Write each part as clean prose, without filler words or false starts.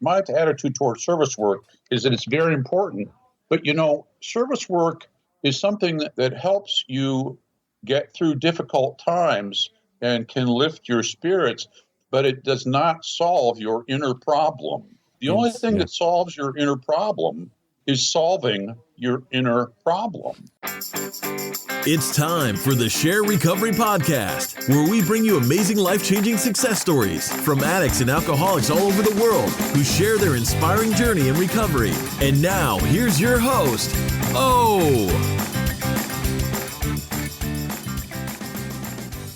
My attitude towards service work is that it's very important. But, service work is something that helps you get through difficult times and can lift your spirits, but it does not solve your inner problem. The only thing that solves your inner problem is solving your inner problem. It's time for the Share Recovery Podcast, where we bring you amazing life-changing success stories from addicts and alcoholics all over the world who share their inspiring journey in recovery. And now, here's your host, O.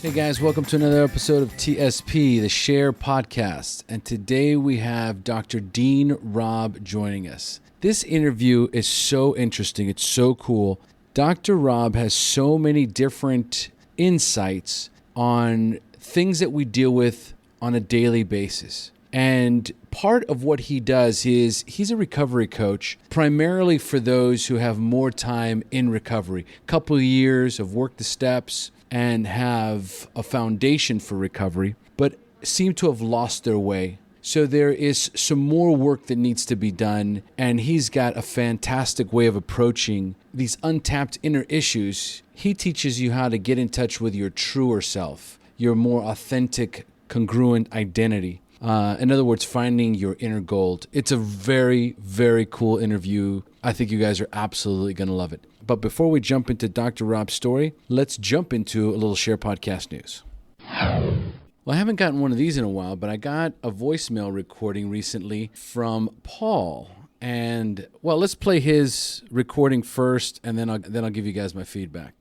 Hey guys, welcome to another episode of TSP, the Share Podcast. And today we have Dr. Dean Robb joining us. This interview is so interesting. It's so cool. Dr. Robb has so many different insights on things that we deal with on a daily basis. And part of what he does is he's a recovery coach, primarily for those who have more time in recovery, a couple of years of work the steps and have a foundation for recovery, but seem to have lost their way. So there is some more work that needs to be done, and he's got a fantastic way of approaching these untapped inner issues. He teaches you how to get in touch with your truer self, your more authentic, congruent identity. In other words, finding your inner gold. It's a very, very cool interview. I think you guys are absolutely going to love it. But before we jump into Dr. Robb's story, let's jump into a little Share Podcast news. Well, I haven't gotten one of these in a while, but I got a voicemail recording recently from Paul. And, well, let's play his recording first, and then I'll give you guys my feedback.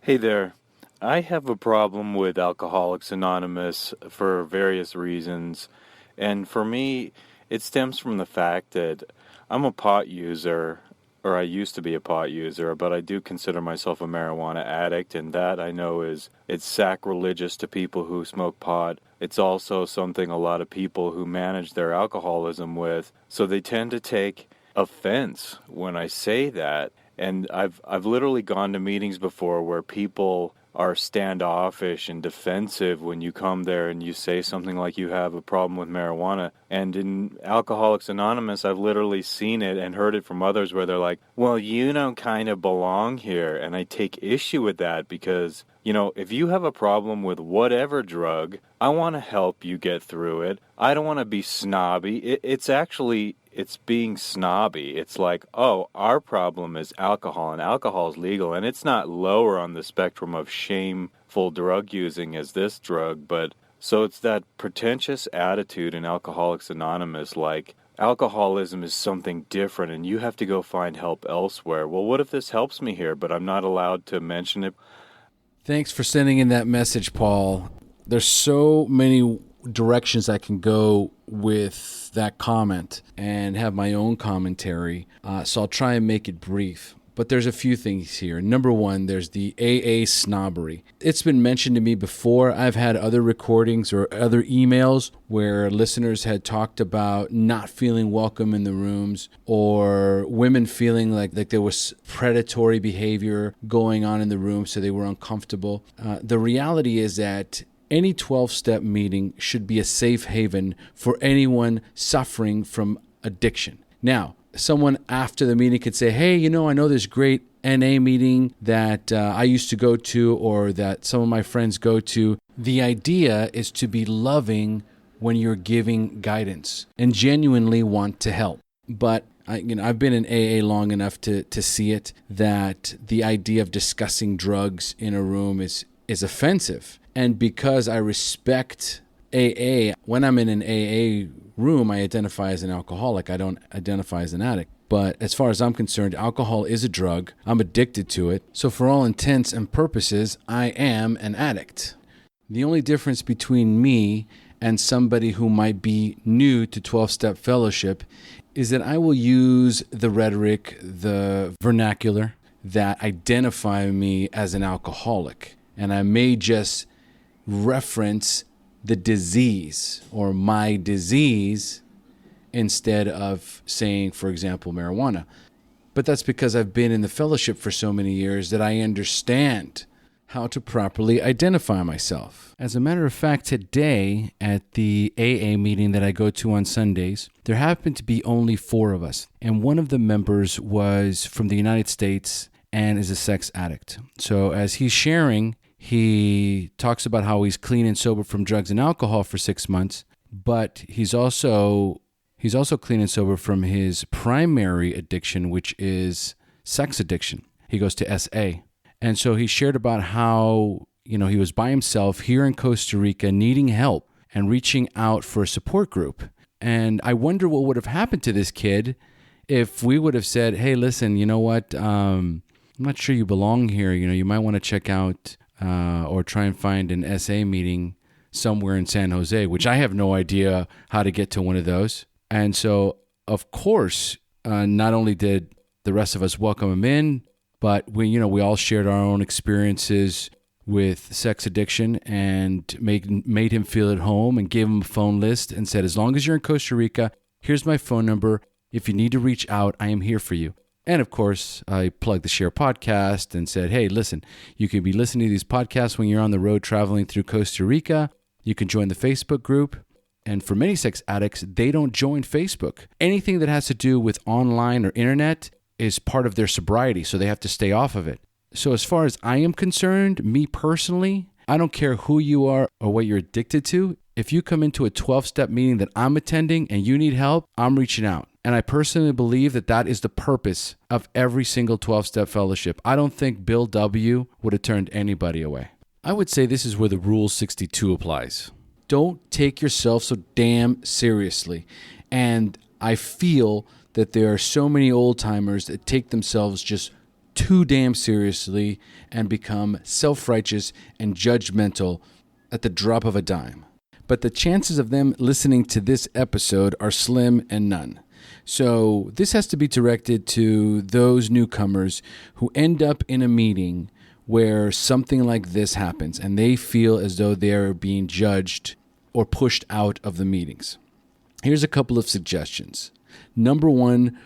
Hey there. I have a problem with Alcoholics Anonymous for various reasons. And for me, it stems from the fact that I'm a pot user, or I used to be a pot user, but I do consider myself a marijuana addict, and that I know it's sacrilegious to people who smoke pot. It's also something a lot of people who manage their alcoholism with, so they tend to take offense when I say that. And I've literally gone to meetings before where people are standoffish and defensive when you come there and you say something like you have a problem with marijuana. And in Alcoholics Anonymous, I've literally seen it and heard it from others where they're like, well, you don't kind of belong here. And I take issue with that because, if you have a problem with whatever drug, I want to help you get through it. I don't want to be snobby. It's being snobby. It's like, oh, our problem is alcohol, and alcohol is legal, and it's not lower on the spectrum of shameful drug using as this drug, but so it's that pretentious attitude in Alcoholics Anonymous, like alcoholism is something different, and you have to go find help elsewhere. Well, what if this helps me here, but I'm not allowed to mention it? Thanks for sending in that message, Paul. There's so many directions I can go with that comment and have my own commentary. So I'll try and make it brief. But there's a few things here. Number one, there's the AA snobbery. It's been mentioned to me before. I've had other recordings or other emails where listeners had talked about not feeling welcome in the rooms or women feeling like there was predatory behavior going on in the room, so they were uncomfortable. The reality is that any 12-step meeting should be a safe haven for anyone suffering from addiction. Now, someone after the meeting could say, hey, I know this great NA meeting that I used to go to or that some of my friends go to. The idea is to be loving when you're giving guidance and genuinely want to help. But I've been in AA long enough to see it, that the idea of discussing drugs in a room is offensive. And because I respect AA, when I'm in an AA room, I identify as an alcoholic. I don't identify as an addict. But as far as I'm concerned, alcohol is a drug. I'm addicted to it. So for all intents and purposes, I am an addict. The only difference between me and somebody who might be new to 12-step fellowship is that I will use the rhetoric, the vernacular that identify me as an alcoholic. And I may just reference the disease or my disease instead of saying, for example, marijuana. But that's because I've been in the fellowship for so many years that I understand how to properly identify myself. As a matter of fact, today at the AA meeting that I go to on Sundays, there happened to be only 4 of us. And one of the members was from the United States and is a sex addict. So as he's sharing, he talks about how he's clean and sober from drugs and alcohol for 6 months, but he's also clean and sober from his primary addiction, which is sex addiction. He goes to SA. And so he shared about how, he was by himself here in Costa Rica needing help and reaching out for a support group. And I wonder what would have happened to this kid if we would have said, hey, listen, you know what? I'm not sure you belong here. You might want to check out or try and find an SA meeting somewhere in San Jose, which I have no idea how to get to one of those. And so, of course, not only did the rest of us welcome him in, but we all shared our own experiences with sex addiction and made him feel at home and gave him a phone list and said, as long as you're in Costa Rica, here's my phone number. If you need to reach out, I am here for you. And of course, I plugged the Share podcast and said, hey, listen, you can be listening to these podcasts when you're on the road traveling through Costa Rica. You can join the Facebook group. And for many sex addicts, they don't join Facebook. Anything that has to do with online or internet is part of their sobriety, so they have to stay off of it. So as far as I am concerned, me personally, I don't care who you are or what you're addicted to. If you come into a 12-step meeting that I'm attending and you need help, I'm reaching out. And I personally believe that that is the purpose of every single 12-step fellowship. I don't think Bill W. would have turned anybody away. I would say this is where the Rule 62 applies. Don't take yourself so damn seriously. And I feel that there are so many old-timers that take themselves just too damn seriously and become self-righteous and judgmental at the drop of a dime. But the chances of them listening to this episode are slim and none. So this has to be directed to those newcomers who end up in a meeting where something like this happens and they feel as though they're being judged or pushed out of the meetings. Here's a couple of suggestions. Number 1,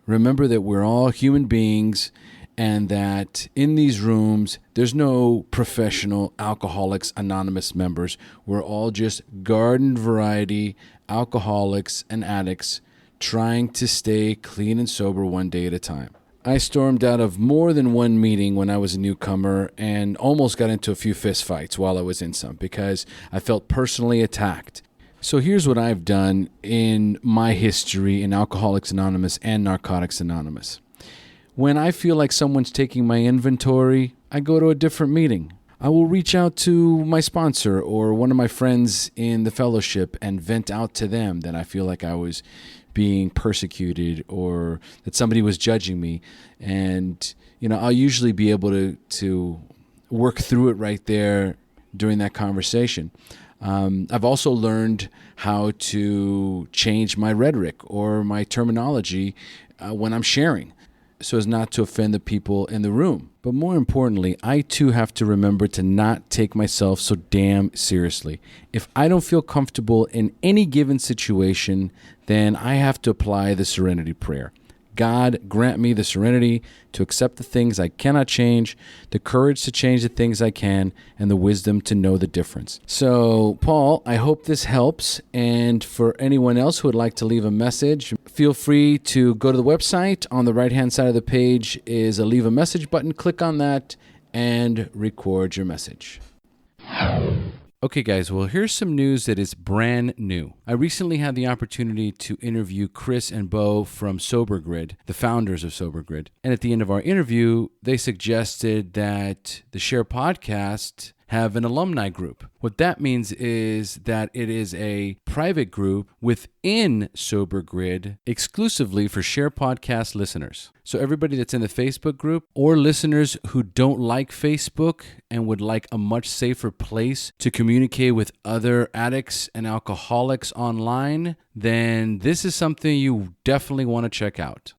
remember that we're all human beings and that in these rooms, there's no professional Alcoholics Anonymous members. We're all just garden variety alcoholics and addicts trying to stay clean and sober one day at a time. I stormed out of more than one meeting when I was a newcomer and almost got into a few fistfights while I was in some because I felt personally attacked. So here's what I've done in my history in Alcoholics Anonymous and Narcotics Anonymous. When I feel like someone's taking my inventory, I go to a different meeting. I will reach out to my sponsor or one of my friends in the fellowship and vent out to them that I feel like I was being persecuted or that somebody was judging me. And, I'll usually be able to work through it right there during that conversation. I've also learned how to change my rhetoric or my terminology when I'm sharing so as not to offend the people in the room. But more importantly, I too have to remember to not take myself so damn seriously. If I don't feel comfortable in any given situation, then I have to apply the serenity prayer. God, grant me the serenity to accept the things I cannot change, the courage to change the things I can, and the wisdom to know the difference. So, Paul, I hope this helps. And for anyone else who would like to leave a message, feel free to go to the website. On the right-hand side of the page is a leave a message button. Click on that and record your message. Okay, guys, well, here's some news that is brand new. I recently had the opportunity to interview Chris and Bo from SoberGrid, the founders of SoberGrid. And at the end of our interview, they suggested that the Share podcast have an alumni group. What that means is that it is a private group within SoberGrid exclusively for Share Podcast listeners. So everybody that's in the Facebook group or listeners who don't like Facebook and would like a much safer place to communicate with other addicts and alcoholics online, then this is something you definitely want to check out.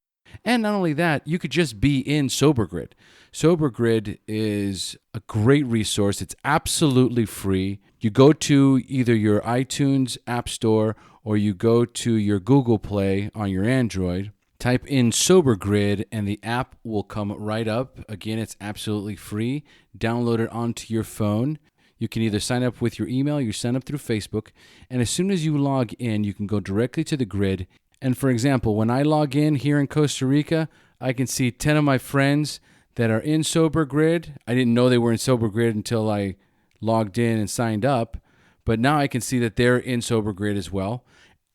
And not only that, you could just be in SoberGrid. SoberGrid is a great resource. It's absolutely free. You go to either your iTunes App Store or you go to your Google Play on your Android. Type in Sober Grid and the app will come right up. Again, it's absolutely free. Download it onto your phone. You can either sign up with your email, you sign up through Facebook, and as soon as you log in, you can go directly to the grid. And for example, when I log in here in Costa Rica, I can see 10 of my friends that are in Sober Grid. I didn't know they were in Sober Grid until I logged in and signed up, but now I can see that they're in Sober Grid as well.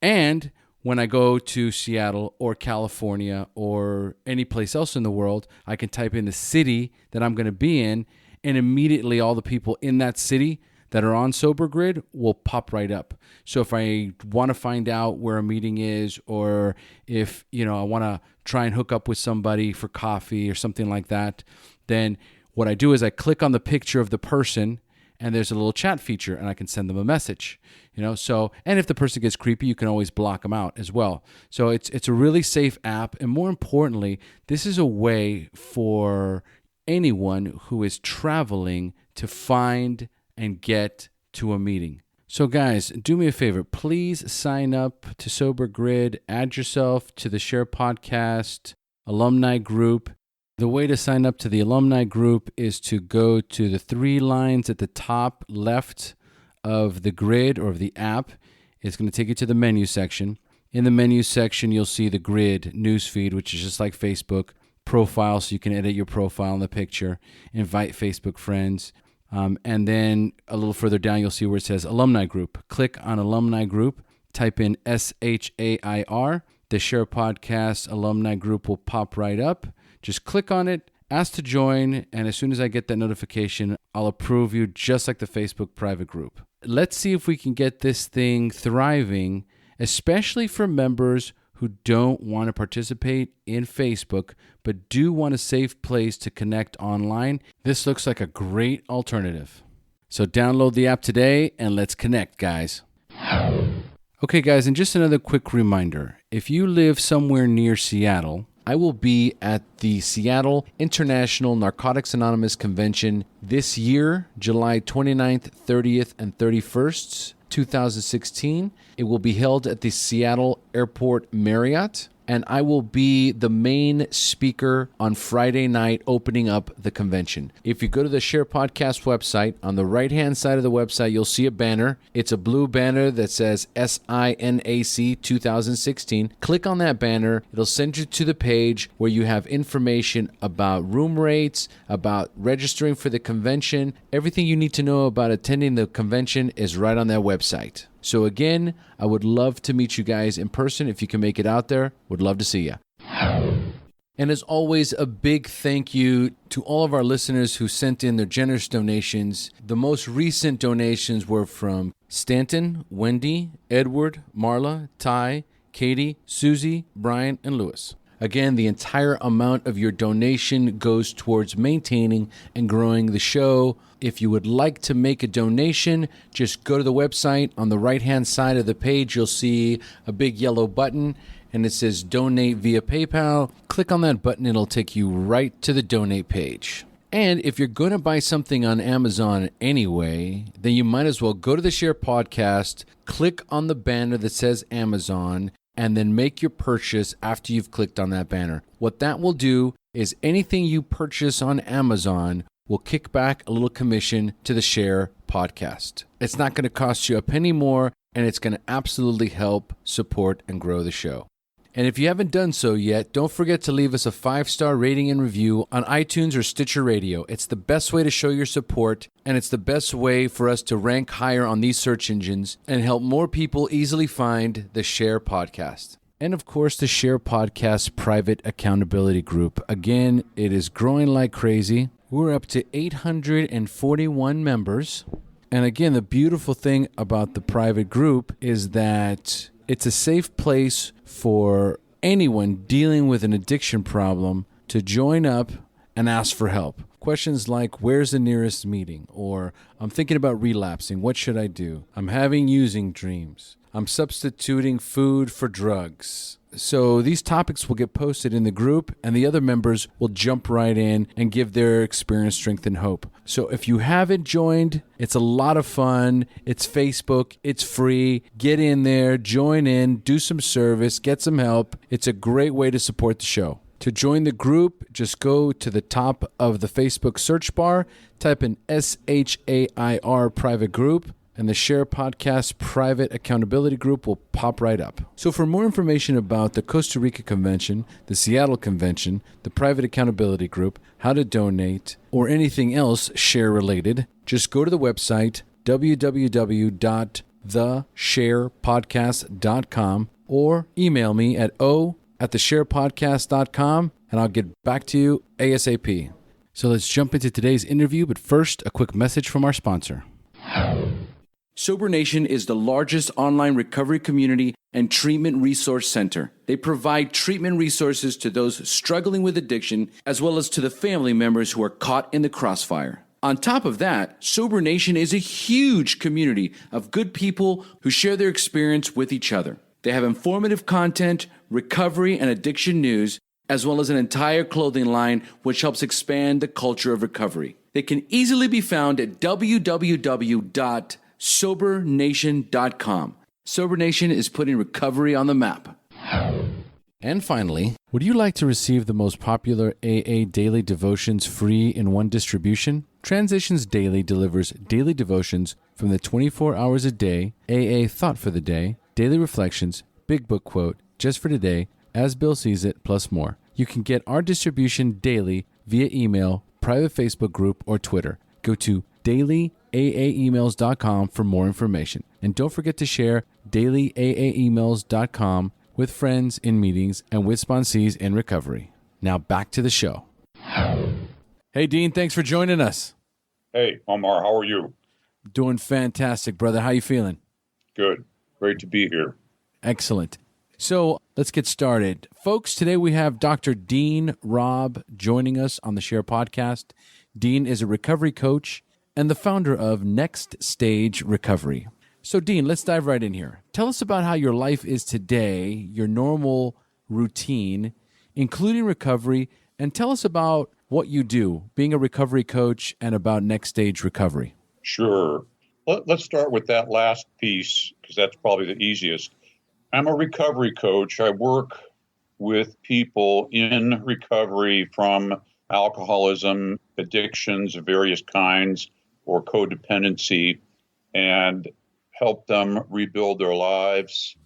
And when I go to Seattle or California or any place else in the world, I can type in the city that I'm going to be in, and immediately all the people in that city that are on Sober Grid will pop right up. So if I want to find out where a meeting is, or if I want to try and hook up with somebody for coffee or something like that, then what I do is I click on the picture of the person, and there's a little chat feature, and I can send them a message. And if the person gets creepy, you can always block them out as well. So it's a really safe app, and more importantly, this is a way for anyone who is traveling to find and get to a meeting. So guys, do me a favor, please sign up to Sober Grid, add yourself to the Share Podcast alumni group. The way to sign up to the alumni group is to go to the 3 lines at the top left of the grid or of the app. It's going to take you to the menu section. In the menu section, you'll see the grid newsfeed, which is just like Facebook. Profile, so you can edit your profile in the picture, invite Facebook friends, and then a little further down you'll see where it says alumni group. Click on alumni group, type in SHAIR, the Share Podcast alumni group will pop right up. Just click on it, ask to join, and as soon as I get that notification, I'll approve you just like the Facebook private group. Let's see if we can get this thing thriving, especially for members who don't want to participate in Facebook, but do want a safe place to connect online. This looks like a great alternative. So download the app today and let's connect, guys. Okay, guys, and just another quick reminder. If you live somewhere near Seattle, I will be at the Seattle International Narcotics Anonymous Convention this year, July 29th, 30th, and 31st, 2016. It will be held at the Seattle Airport Marriott, and I will be the main speaker on Friday night opening up the convention. If you go to the Share Podcast website, on the right-hand side of the website, you'll see a banner. It's a blue banner that says SINAC 2016. Click on that banner. It'll send you to the page where you have information about room rates, about registering for the convention. Everything you need to know about attending the convention is right on that website. So again, I would love to meet you guys in person. If you can make it out there, would love to see you. And as always, a big thank you to all of our listeners who sent in their generous donations. The most recent donations were from Stanton, Wendy, Edward, Marla, Ty, Katie, Susie, Brian, and Lewis. Again, the entire amount of your donation goes towards maintaining and growing the show. If you would like to make a donation, just go to the website. On the right-hand side of the page, you'll see a big yellow button, and it says Donate via PayPal. Click on that button. It'll take you right to the donate page. And if you're going to buy something on Amazon anyway, then you might as well go to the Share Podcast, click on the banner that says Amazon, and then make your purchase after you've clicked on that banner. What that will do is anything you purchase on Amazon will kick back a little commission to the Share Podcast. It's not going to cost you a penny more, and it's going to absolutely help support and grow the show. And if you haven't done so yet, don't forget to leave us a 5-star rating and review on iTunes or Stitcher Radio. It's the best way to show your support, and it's the best way for us to rank higher on these search engines and help more people easily find the Share Podcast. And of course, the Share Podcast private accountability group. Again, it is growing like crazy. We're up to 841 members. And again, the beautiful thing about the private group is that it's a safe place for anyone dealing with an addiction problem to join up and ask for help. Questions like, where's the nearest meeting? Or, I'm thinking about relapsing. What should I do? I'm having using dreams. I'm substituting food for drugs. So these topics will get posted in the group, and the other members will jump right in and give their experience, strength, and hope. So if you haven't joined, it's a lot of fun. It's Facebook. It's free. Get in there, join in, do some service, get some help. It's a great way to support the show. To join the group, just go to the top of the Facebook search bar, type in SHAIR private group, and the Share Podcast Private Accountability Group will pop right up. So for more information about the Costa Rica Convention, the Seattle Convention, the Private Accountability Group, how to donate, or anything else share-related, just go to the website www.thesharepodcast.com or email me at o@thesharepodcast.com, and I'll get back to you ASAP. So let's jump into today's interview, but first, a quick message from our sponsor. Sober Nation is the largest online recovery community and treatment resource center. They provide treatment resources to those struggling with addiction, as well as to the family members who are caught in the crossfire. On top of that, Sober Nation is a huge community of good people who share their experience with each other. They have informative content, recovery and addiction news, as well as an entire clothing line which helps expand the culture of recovery. They can easily be found at www.sobernation.com. Sober Nation is putting recovery on the map. And finally, would you like to receive the most popular AA daily devotions free in one distribution? Transitions Daily delivers daily devotions from the 24 hours a day, AA Thought for the Day, Daily Reflections, Big Book Quote, Just for Today, As Bill Sees It, plus more. You can get our distribution daily via email, private Facebook group, or Twitter. Go to dailyaaemails.com for more information. And don't forget to share dailyaaemails.com with friends in meetings and with sponsees in recovery. Now back to the show. Hey, Dean, thanks for joining us. Hey, Omar, how are you? Doing fantastic, brother. How you feeling? Good. Great to be here. Excellent. So let's get started. Folks, today we have Dr. Dean Robb joining us on the Share Podcast. Dean is a recovery coach and the founder of Next Stage Recovery. So, Dean, let's dive right in here. Tell us about how your life is today, your normal routine, including recovery, and tell us about what you do, being a recovery coach, and about Next Stage Recovery. Sure. Let's start with that last piece, because that's probably the easiest. I'm a recovery coach. I work with people in recovery from alcoholism, addictions of various kinds, or codependency, and help them rebuild their lives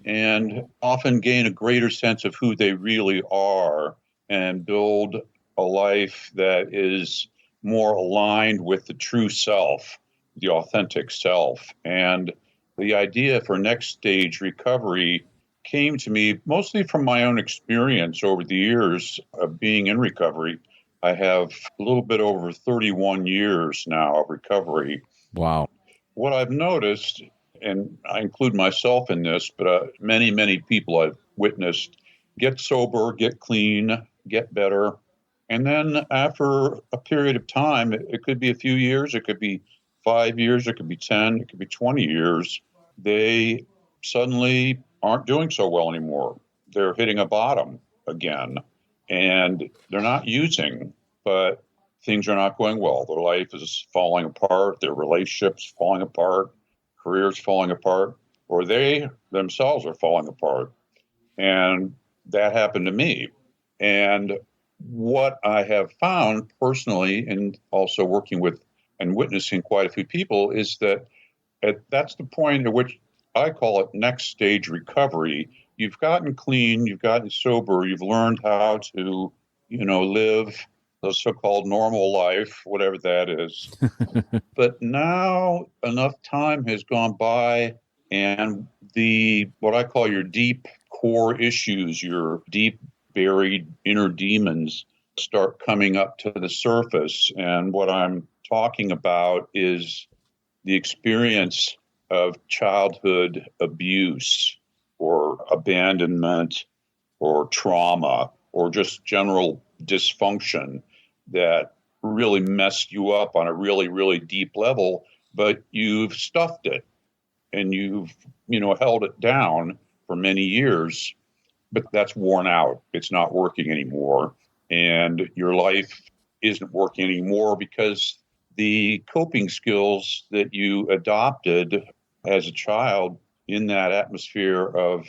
and often gain a greater sense of who they really are and build a life that is more aligned with the true self, the authentic self. And the idea for Next Stage Recovery came to me mostly from my own experience over the years of being in recovery. I have a little bit over 31 years now of recovery. Wow. What I've noticed, and I include myself in this, but many, many people I've witnessed get sober, get clean, get better. And then after a period of time, it could be a few years, it could be 5 years, it could be 10, it could be 20 years, they suddenly aren't doing so well anymore. They're hitting a bottom again, and they're not using, but things are not going well. Their life is falling apart, their relationships falling apart, careers falling apart, or they themselves are falling apart. And that happened to me. And what I have found personally, and also working with and witnessing quite a few people, is that that's the point at which I call it next stage recovery. You've gotten clean, you've gotten sober, you've learned how to, live the so-called normal life, whatever that is. But now enough time has gone by, and what I call your deep core issues, your deep buried inner demons start coming up to the surface. And what I'm talking about is the experience of childhood abuse or abandonment or trauma or just general dysfunction that really messed you up on a really, really deep level, but you've stuffed it and you've, held it down for many years. but that's worn out. It's not working anymore. And your life isn't working anymore because the coping skills that you adopted as a child in that atmosphere of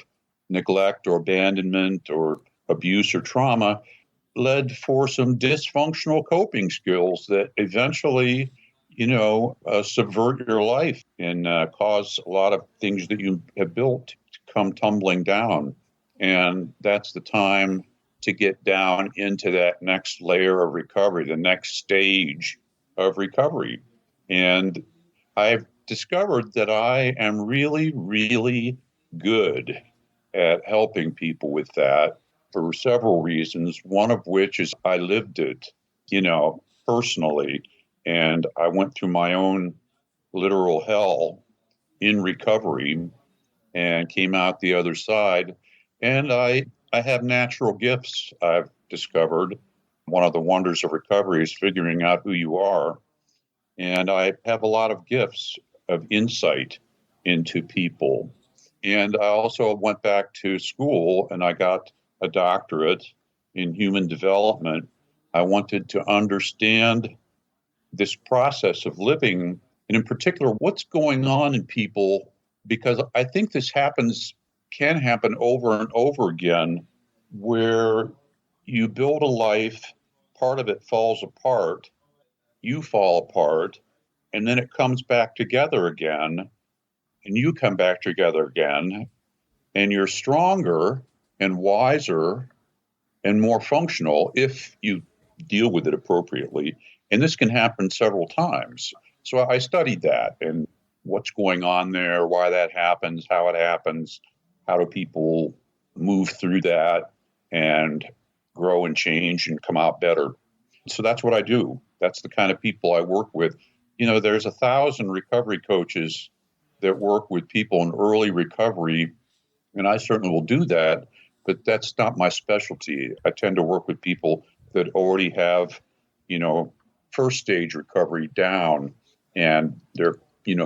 neglect or abandonment or abuse or trauma led for some dysfunctional coping skills that eventually, subvert your life and cause a lot of things that you have built to come tumbling down. And that's the time to get down into that next layer of recovery, the next stage of recovery. And I've discovered that I am really, really good at helping people with that for several reasons, one of which is I lived it, personally. And I went through my own literal hell in recovery and came out the other side. And I have natural gifts, I've discovered. One of the wonders of recovery is figuring out who you are. And I have a lot of gifts of insight into people. And I also went back to school and I got a doctorate in human development. I wanted to understand this process of living, and in particular, what's going on in people, because I think this can happen over and over again, where you build a life, part of it falls apart, you fall apart, and then it comes back together again, and you come back together again, and you're stronger and wiser and more functional if you deal with it appropriately. And this can happen several times. So I studied that and what's going on there, why that happens, how it happens, how do people move through that and grow and change and come out better. So that's what I do. That's the kind of people I work with. There's 1,000 recovery coaches that work with people in early recovery, and I certainly will do that, but that's not my specialty. I tend to work with people that already have, first stage recovery down, and they're,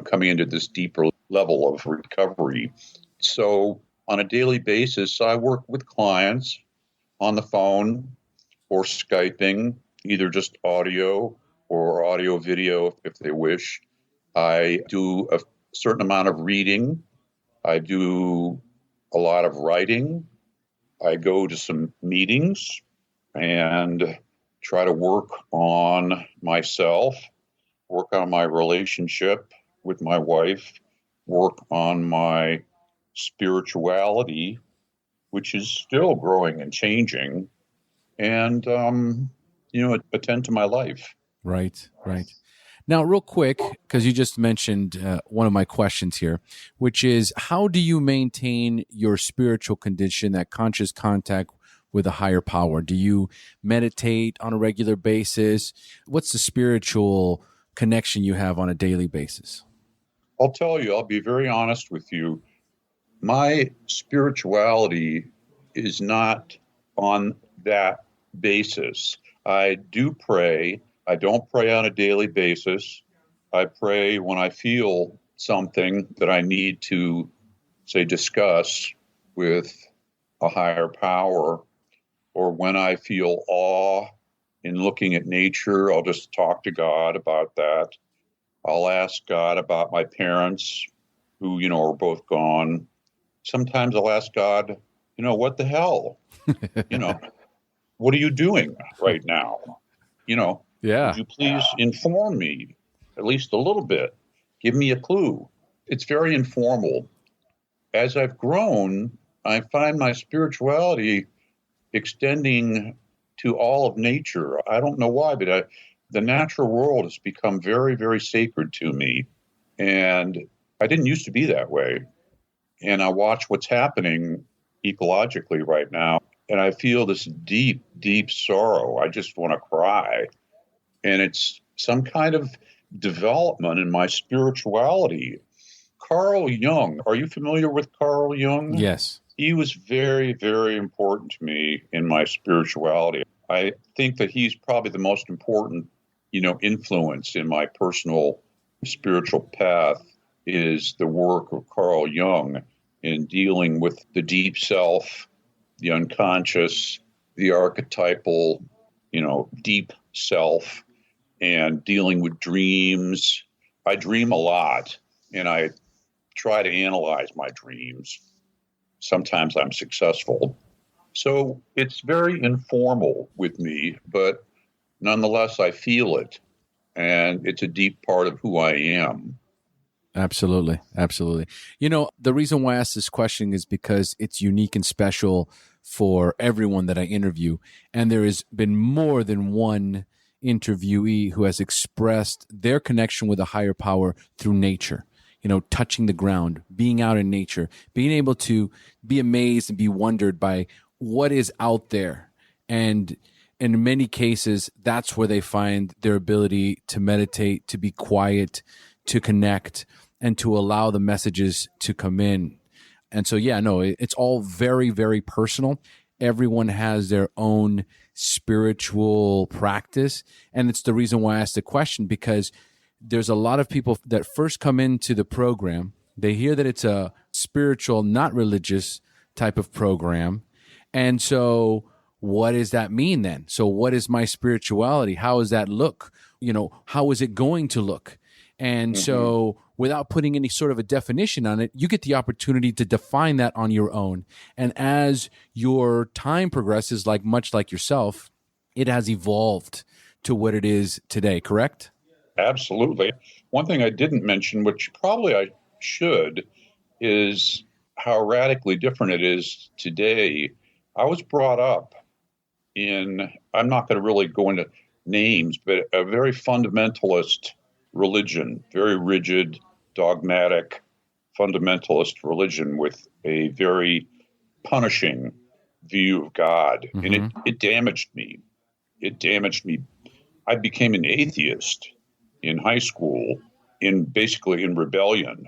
coming into this deeper level of recovery. So on a daily basis, I work with clients on the phone or Skyping, either just audio or audio video if they wish. I do a certain amount of reading. I do a lot of writing. I go to some meetings and try to work on myself, work on my relationship with my wife, work on my spirituality, which is still growing and changing, and, attend to my life. Right. Now, real quick, because you just mentioned one of my questions here, which is how do you maintain your spiritual condition, that conscious contact with a higher power? Do you meditate on a regular basis? What's the spiritual connection you have on a daily basis? I'll tell you, I'll be very honest with you. My spirituality is not on that basis. I do pray. I don't pray on a daily basis. I pray when I feel something that I need to, say, discuss with a higher power, or when I feel awe in looking at nature, I'll just talk to God about that. I'll ask God about my parents who, are both gone. Sometimes I'll ask God, what the hell? What are you doing right now? Yeah. Would you please inform me at least a little bit? Give me a clue. It's very informal. As I've grown, I find my spirituality extending to all of nature. I don't know why, but the natural world has become very, very sacred to me. And I didn't used to be that way. And I watch what's happening ecologically right now, and I feel this deep, deep sorrow. I just want to cry. And it's some kind of development in my spirituality. Carl Jung, are you familiar with Carl Jung? Yes. He was very, very important to me in my spirituality. I think that he's probably the most important, influence in my personal spiritual path is the work of Carl Jung in dealing with the deep self the unconscious, the archetypal, deep self, and dealing with dreams. I dream a lot, and I try to analyze my dreams. Sometimes I'm successful. So it's very informal with me, but nonetheless, I feel it. And it's a deep part of who I am. Absolutely. Absolutely. The reason why I asked this question is because it's unique and special for everyone that I interview. And there has been more than one interviewee who has expressed their connection with a higher power through nature, touching the ground, being out in nature, being able to be amazed and be wondered by what is out there. And in many cases, that's where they find their ability to meditate, to be quiet, to connect, and to allow the messages to come in. And so, it's all very, very personal. Everyone has their own spiritual practice. And it's the reason why I asked the question, because there's a lot of people that first come into the program. They hear that it's a spiritual, not religious type of program. And so what does that mean then? So what is my spirituality? How does that look? How is it going to look? And so without putting any sort of a definition on it, you get the opportunity to define that on your own. And as your time progresses, much like yourself, it has evolved to what it is today, correct? Absolutely. One thing I didn't mention, which probably I should, is how radically different it is today. I was brought up in, I'm not going to really go into names, but a very fundamentalist religion, very rigid, dogmatic, fundamentalist religion with a very punishing view of God. And it damaged me. It damaged me. I became an atheist in high school, basically in rebellion.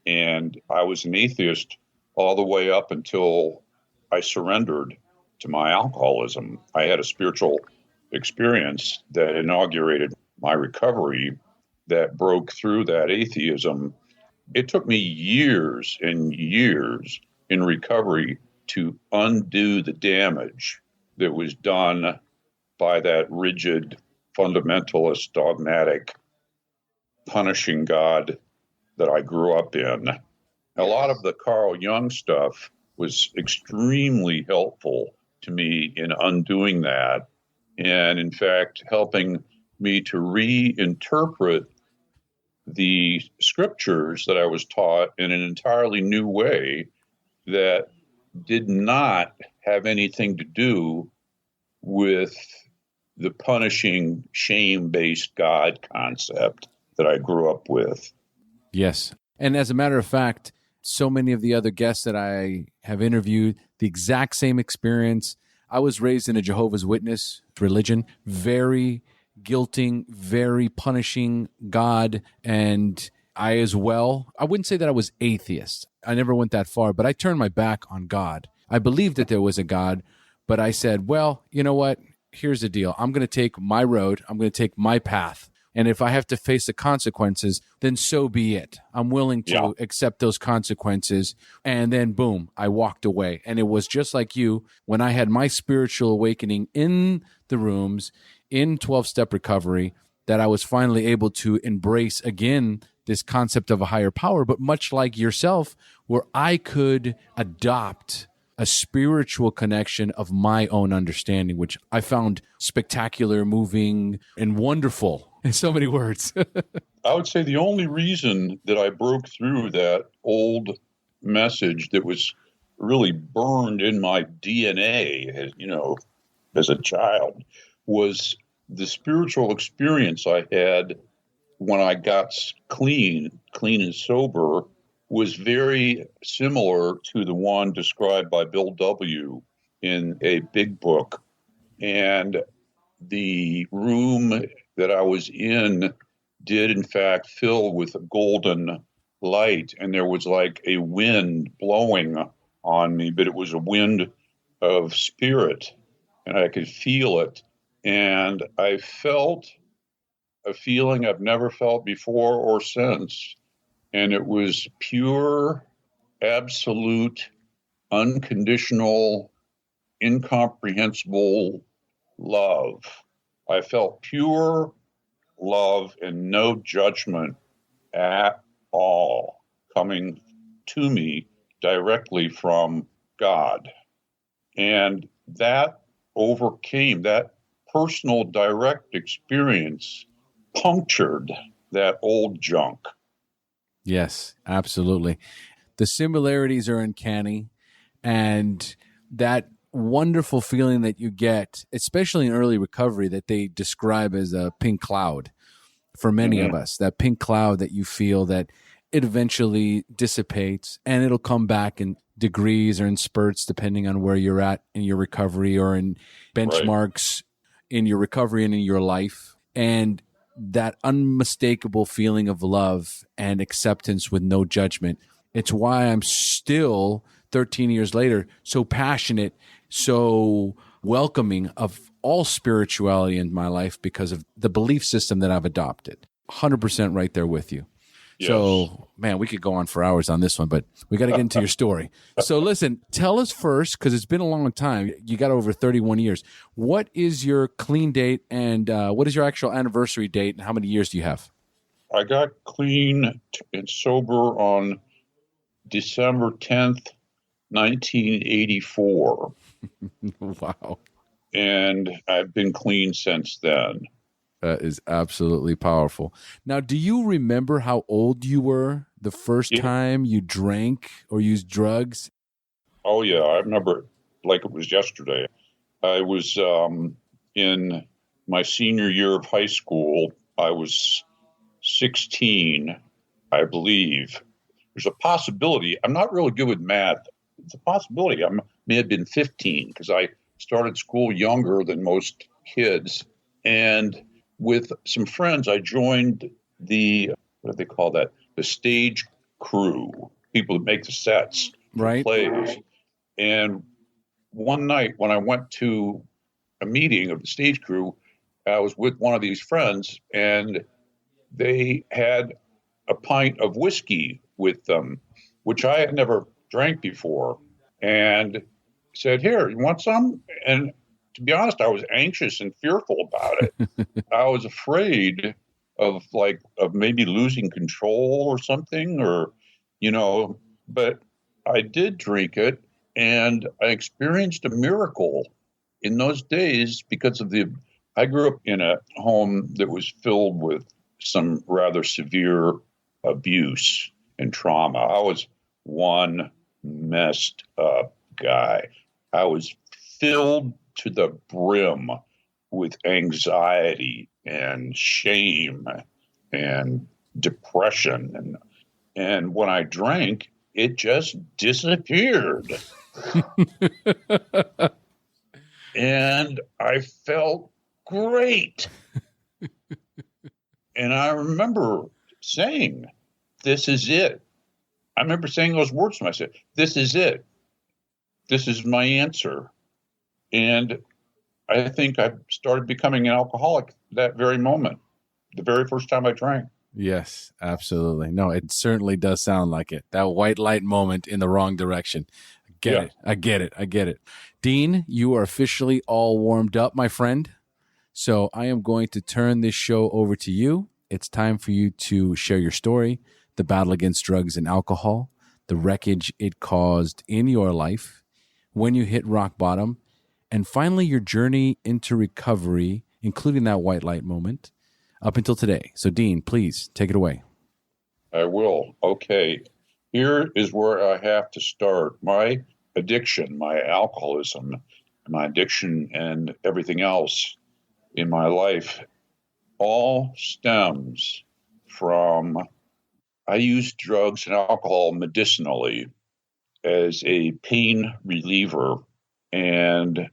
And I was an atheist all the way up until I surrendered to my alcoholism. I had a spiritual experience that inaugurated my recovery, that broke through that atheism. It took me years and years in recovery to undo the damage that was done by that rigid, fundamentalist, dogmatic, punishing God that I grew up in. A lot of the Carl Jung stuff was extremely helpful to me in undoing that, and in fact, helping me to reinterpret the scriptures that I was taught in an entirely new way that did not have anything to do with the punishing, shame-based God concept that I grew up with. Yes. And as a matter of fact, so many of the other guests that I have interviewed, the exact same experience. I was raised in a Jehovah's Witness religion, very guilting, very punishing God. And I as well, I wouldn't say that I was atheist. I never went that far, but I turned my back on God. I believed that there was a God, but I said, well, you know what? Here's the deal. I'm going to take my road. I'm going to take my path. And if I have to face the consequences, then so be it. I'm willing to accept those consequences. And then, boom, I walked away. And it was just like you, when I had my spiritual awakening in the rooms, in 12-step recovery, that I was finally able to embrace again this concept of a higher power, but much like yourself, where I could adopt a spiritual connection of my own understanding, which I found spectacular, moving, and wonderful in so many words. I would say the only reason that I broke through that old message that was really burned in my DNA, as a child, was the spiritual experience I had when I got clean and sober, was very similar to the one described by Bill W. in a big book. And the room that I was in did, in fact, fill with a golden light. And there was like a wind blowing on me, but it was a wind of spirit. And I could feel it. And I felt a feeling I've never felt before or since. And it was pure, absolute, unconditional incomprehensible love. I felt pure love and no judgment at all coming to me directly from God. And that overcame, that personal direct experience punctured that old junk. Yes, absolutely. The similarities are uncanny, and that wonderful feeling that you get, especially in early recovery, that they describe as a pink cloud for many of us, that pink cloud that you feel that it eventually dissipates and it'll come back in degrees or in spurts, depending on where you're at in your recovery or in benchmarks in your recovery and in your life. And that unmistakable feeling of love and acceptance with no judgment. It's why I'm still 13 years later so passionate, so welcoming of all spirituality in my life because of the belief system that I've adopted. 100% right there with you. Yes. So, man, we could go on for hours on this one, but we got to get into your story. So listen, tell us first, because it's been a long time. You got over 31 years. What is your clean date and what is your actual anniversary date and how many years do you have? I got clean and sober on December 10th, 1984. Wow. And I've been clean since then. That is absolutely powerful. Now, do you remember how old you were the first time you drank or used drugs? Oh, yeah. I remember it like it was yesterday. I was in my senior year of high school. I was 16, I believe. There's a possibility. I'm not really good with math. It's a possibility. I may have been 15 because I started school younger than most kids. And with some friends, I joined the, what do they call that? The stage crew, people that make the sets, right? Plays. And one night when I went to a meeting of the stage crew, I was with one of these friends, and they had a pint of whiskey with them, which I had never drank before, and said, "Here, you want some?" And to be honest, I was anxious and fearful about it. I was afraid of maybe losing control or something, or, but I did drink it, and I experienced a miracle in those days because I grew up in a home that was filled with some rather severe abuse and trauma. I was one messed up guy. I was filled to the brim with anxiety and shame and depression. And when I drank, it just disappeared. And I felt great. And I remember saying, "This is it." I remember saying those words to myself, "This is it. This is my answer." And I think I started becoming an alcoholic that very moment, the very first time I drank. Yes, absolutely. No, it certainly does sound like it. That white light moment in the wrong direction. I get it. Dean, you are officially all warmed up, my friend. So I am going to turn this show over to you. It's time for you to share your story, the battle against drugs and alcohol, the wreckage it caused in your life, when you hit rock bottom, and finally your journey into recovery, including that white light moment, up until today. So Dean, please take it away. I will. Okay. Here is where I have to start. My addiction, my alcoholism, my addiction and everything else in my life all stems from I used drugs and alcohol medicinally as a pain reliever, and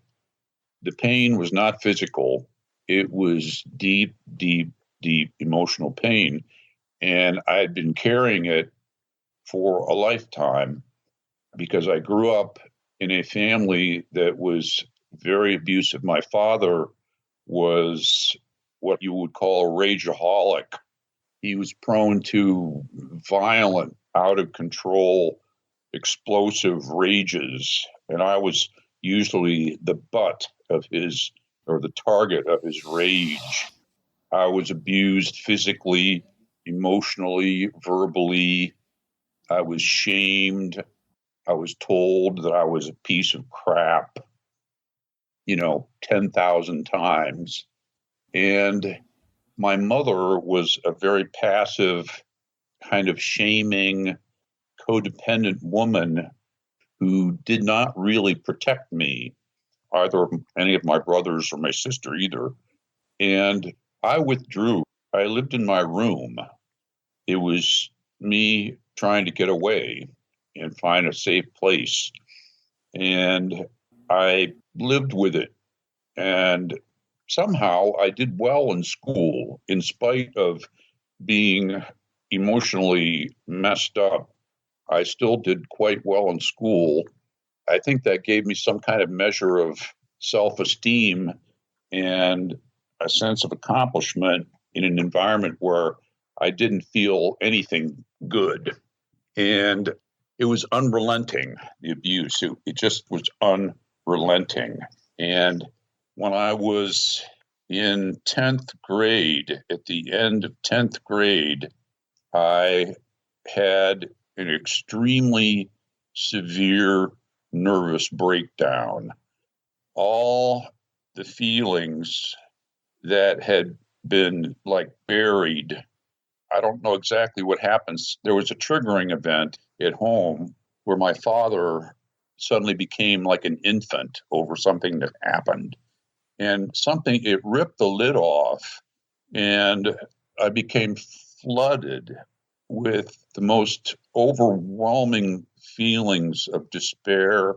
the pain was not physical. It was deep, deep, deep emotional pain, and I had been carrying it for a lifetime because I grew up in a family that was very abusive. My father was what you would call a rageaholic. He was prone to violent, out of control, explosive rages. And I was usually the butt of his, or the target of his rage. I was abused physically, emotionally, verbally. I was shamed. I was told that I was a piece of crap, 10,000 times. And my mother was a very passive, kind of shaming, codependent woman who did not really protect me, either any of my brothers or my sister either. And I withdrew. I lived in my room. It was me trying to get away and find a safe place. And I lived with it. And somehow I did well in school, in spite of being emotionally messed up. I still did quite well in school. I think that gave me some kind of measure of self-esteem and a sense of accomplishment in an environment where I didn't feel anything good. And it was unrelenting, the abuse. It just was unrelenting. And when I was in 10th grade, at the end of 10th grade, I had an extremely severe nervous breakdown. All the feelings that had been like buried, I don't know exactly what happens. There was a triggering event at home where my father suddenly became like an infant over something that happened. And it ripped the lid off, and I became flooded with the most overwhelming feelings of despair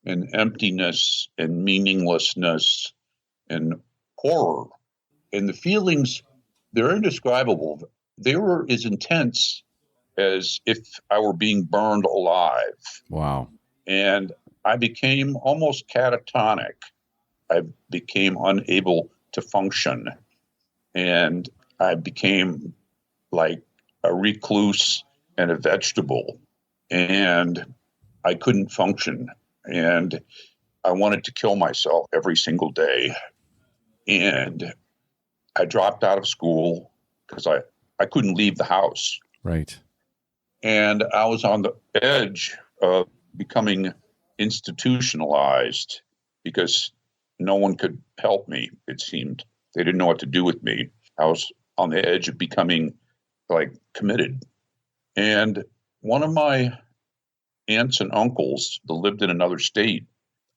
and emptiness and meaninglessness and horror. And the feelings, they're indescribable. They were as intense as if I were being burned alive. Wow. And I became almost catatonic. I became unable to function. And I became like a recluse and a vegetable. And I couldn't function. And I wanted to kill myself every single day. And I dropped out of school because I couldn't leave the house. Right. And I was on the edge of becoming institutionalized because no one could help me, it seemed. They didn't know what to do with me. I was on the edge of becoming like committed. And one of my aunts and uncles that lived in another state,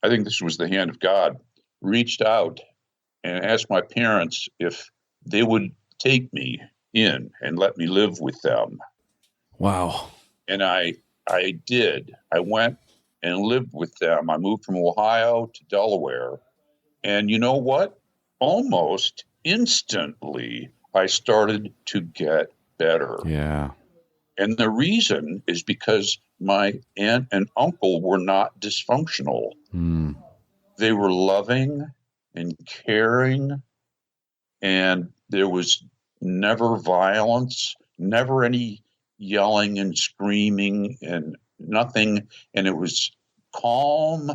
I think this was the hand of God, reached out and asked my parents if they would take me in and let me live with them. Wow. And I did. I went and lived with them. I moved from Ohio to Delaware. And you know what? Almost instantly, I started to get better. Yeah. And the reason is because my aunt and uncle were not dysfunctional. Mm. They were loving and caring, and there was never violence, never any yelling and screaming and nothing. And it was calm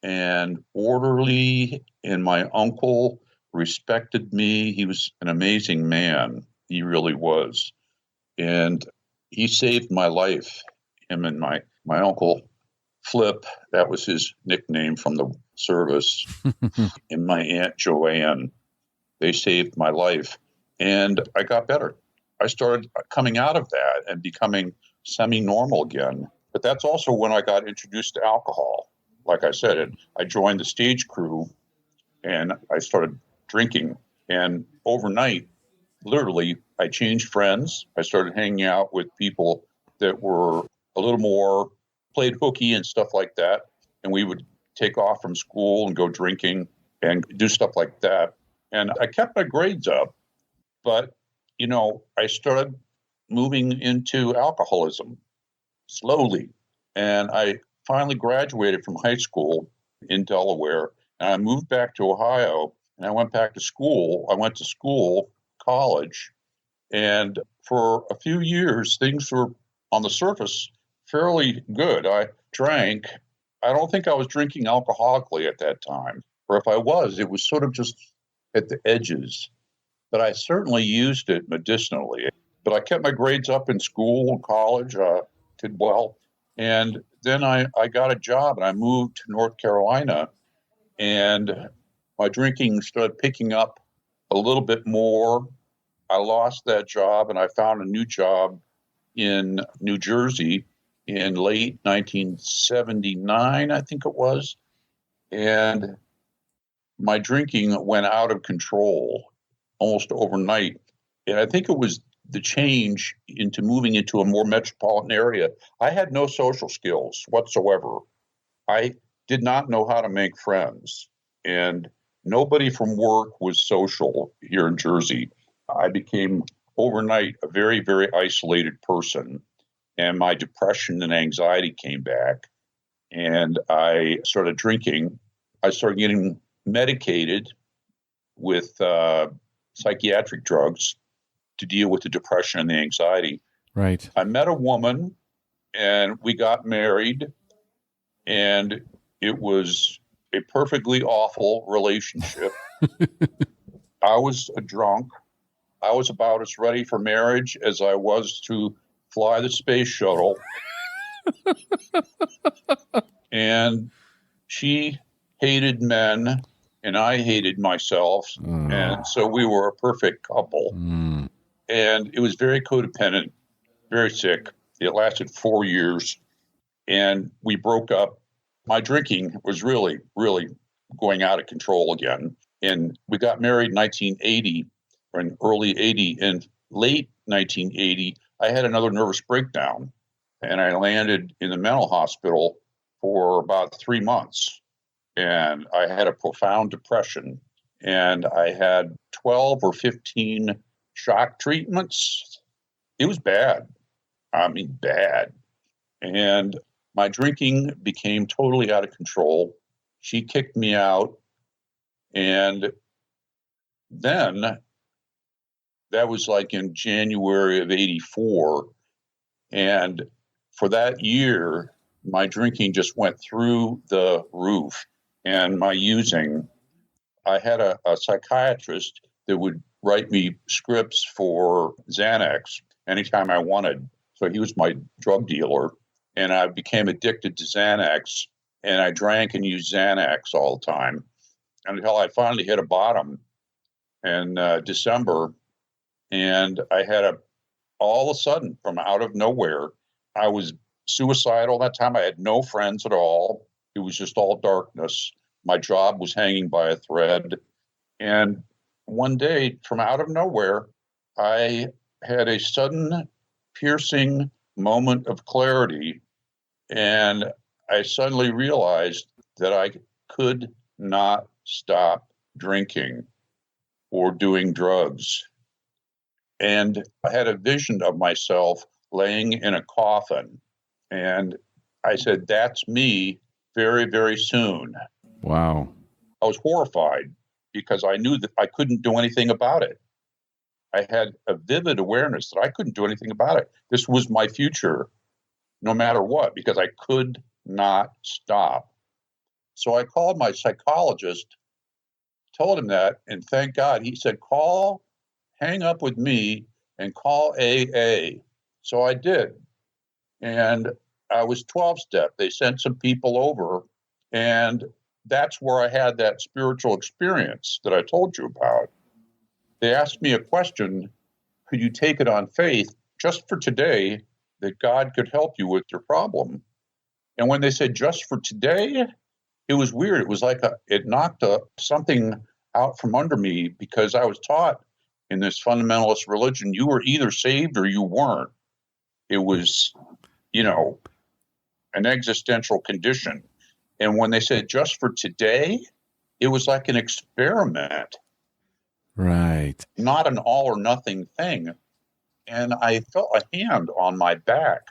and orderly, and my uncle respected me. He was an amazing man. He really was. And he saved my life. Him and my uncle Flip, that was his nickname from the service, and my Aunt Joanne, they saved my life. And I got better. I started coming out of that and becoming semi-normal again. But that's also when I got introduced to alcohol. Like I said, and I joined the stage crew and I started drinking. And overnight, literally, I changed friends. I started hanging out with people that were a little more played hooky and stuff like that. And we would take off from school and go drinking and do stuff like that. And I kept my grades up, but, I started moving into alcoholism slowly. And I finally graduated from high school in Delaware. And I moved back to Ohio and I went back to school. I went to school, college. And for a few years, things were on the surface fairly good. I drank I don't think I was drinking alcoholically at that time. Or if I was, it was sort of just at the edges. But I certainly used it medicinally. But I kept my grades up in school and college, did well. And then I got a job and I moved to North Carolina, and my drinking started picking up a little bit more. I lost that job and I found a new job in New Jersey in late 1979, I think it was. And my drinking went out of control almost overnight. And I think it was the change into moving into a more metropolitan area. I had no social skills whatsoever. I did not know how to make friends. And nobody from work was social here in Jersey. I became overnight a very, very isolated person. And my depression and anxiety came back. And I started drinking. I started getting medicated with psychiatric drugs to deal with the depression and the anxiety. Right. I met a woman and we got married, and it was a perfectly awful relationship. I was a drunk. I was about as ready for marriage as I was to fly the space shuttle. And she hated men and I hated myself. And so we were a perfect couple. And it was very codependent, very sick. It lasted 4 years and we broke up. My drinking was really, really going out of control again. And we got married in 1980 or in early 80. And late 1980, I had another nervous breakdown and I landed in the mental hospital for about 3 months. And I had a profound depression and I had 12 or 15 shock treatments. It was bad. I mean, bad. And my drinking became totally out of control. She kicked me out. And then that was like in January of 84. And for that year, my drinking just went through the roof. And my using, I had a psychiatrist that would write me scripts for Xanax anytime I wanted. So he was my drug dealer. And I became addicted to Xanax. And I drank and used Xanax all the time until I finally hit a bottom in December. And I had all of a sudden, from out of nowhere, I was suicidal. That time I had no friends at all. It was just all darkness. My job was hanging by a thread. And one day, from out of nowhere, I had a sudden piercing moment of clarity. And I suddenly realized that I could not stop drinking or doing drugs. And I had a vision of myself laying in a coffin. And I said, that's me very, very soon. Wow. I was horrified because I knew that I couldn't do anything about it. I had a vivid awareness that I couldn't do anything about it. This was my future, no matter what, because I could not stop. So I called my psychologist, told him that, and thank God he said, hang up with me and call AA. So I did. And I was 12-step. They sent some people over, and that's where I had that spiritual experience that I told you about. They asked me a question, could you take it on faith just for today that God could help you with your problem? And when they said just for today, it was weird. It was like it knocked something out from under me, because I was taught in this fundamentalist religion, you were either saved or you weren't. It was, an existential condition. And when they said just for today, it was like an experiment. Right. Not an all or nothing thing. And I felt a hand on my back,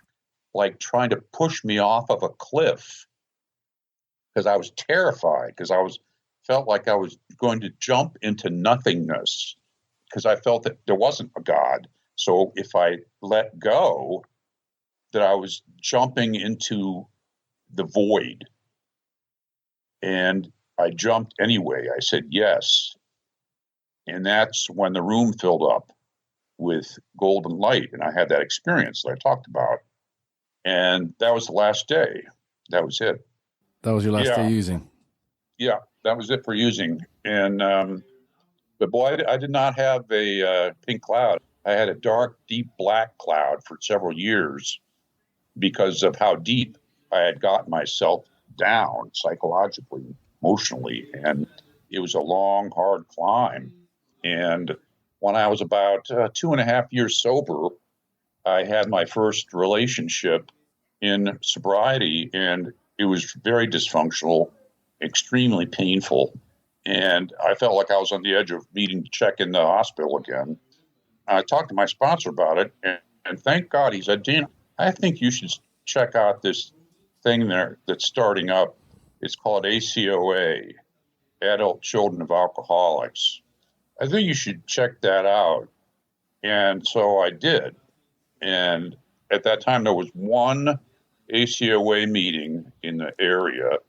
like trying to push me off of a cliff, because I was terrified, because felt like I was going to jump into nothingness, because I felt that there wasn't a God. So if I let go, that I was jumping into the void. And I jumped anyway. I said yes. And that's when the room filled up with golden light. And I had that experience that I talked about. And that was the last day. That was it. That was your last day using. Yeah, that was it for using. And but boy, I did not have a pink cloud. I had a dark, deep black cloud for several years because of how deep I had gotten myself down psychologically, emotionally. And it was a long, hard climb. And when I was about 2.5 years sober, I had my first relationship in sobriety, and it was very dysfunctional, extremely painful. And I felt like I was on the edge of needing to check in the hospital again. I talked to my sponsor about it, and thank God he said, Dean, I think you should check out this thing there that's starting up. It's called ACOA, Adult Children of Alcoholics. I think you should check that out. And so I did. And at that time, there was one ACOA meeting in the area,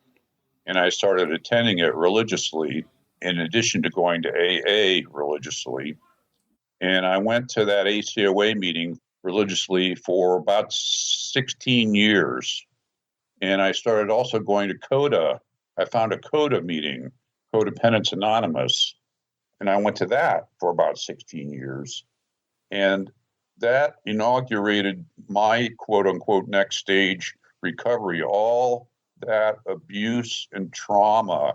and I started attending it religiously in addition to going to AA religiously. And I went to that ACOA meeting religiously for about 16 years. And I started also going to CODA. I found a CODA meeting, Codependence Anonymous, and I went to that for about 16 years. And that inaugurated my quote unquote next stage recovery. All that abuse and trauma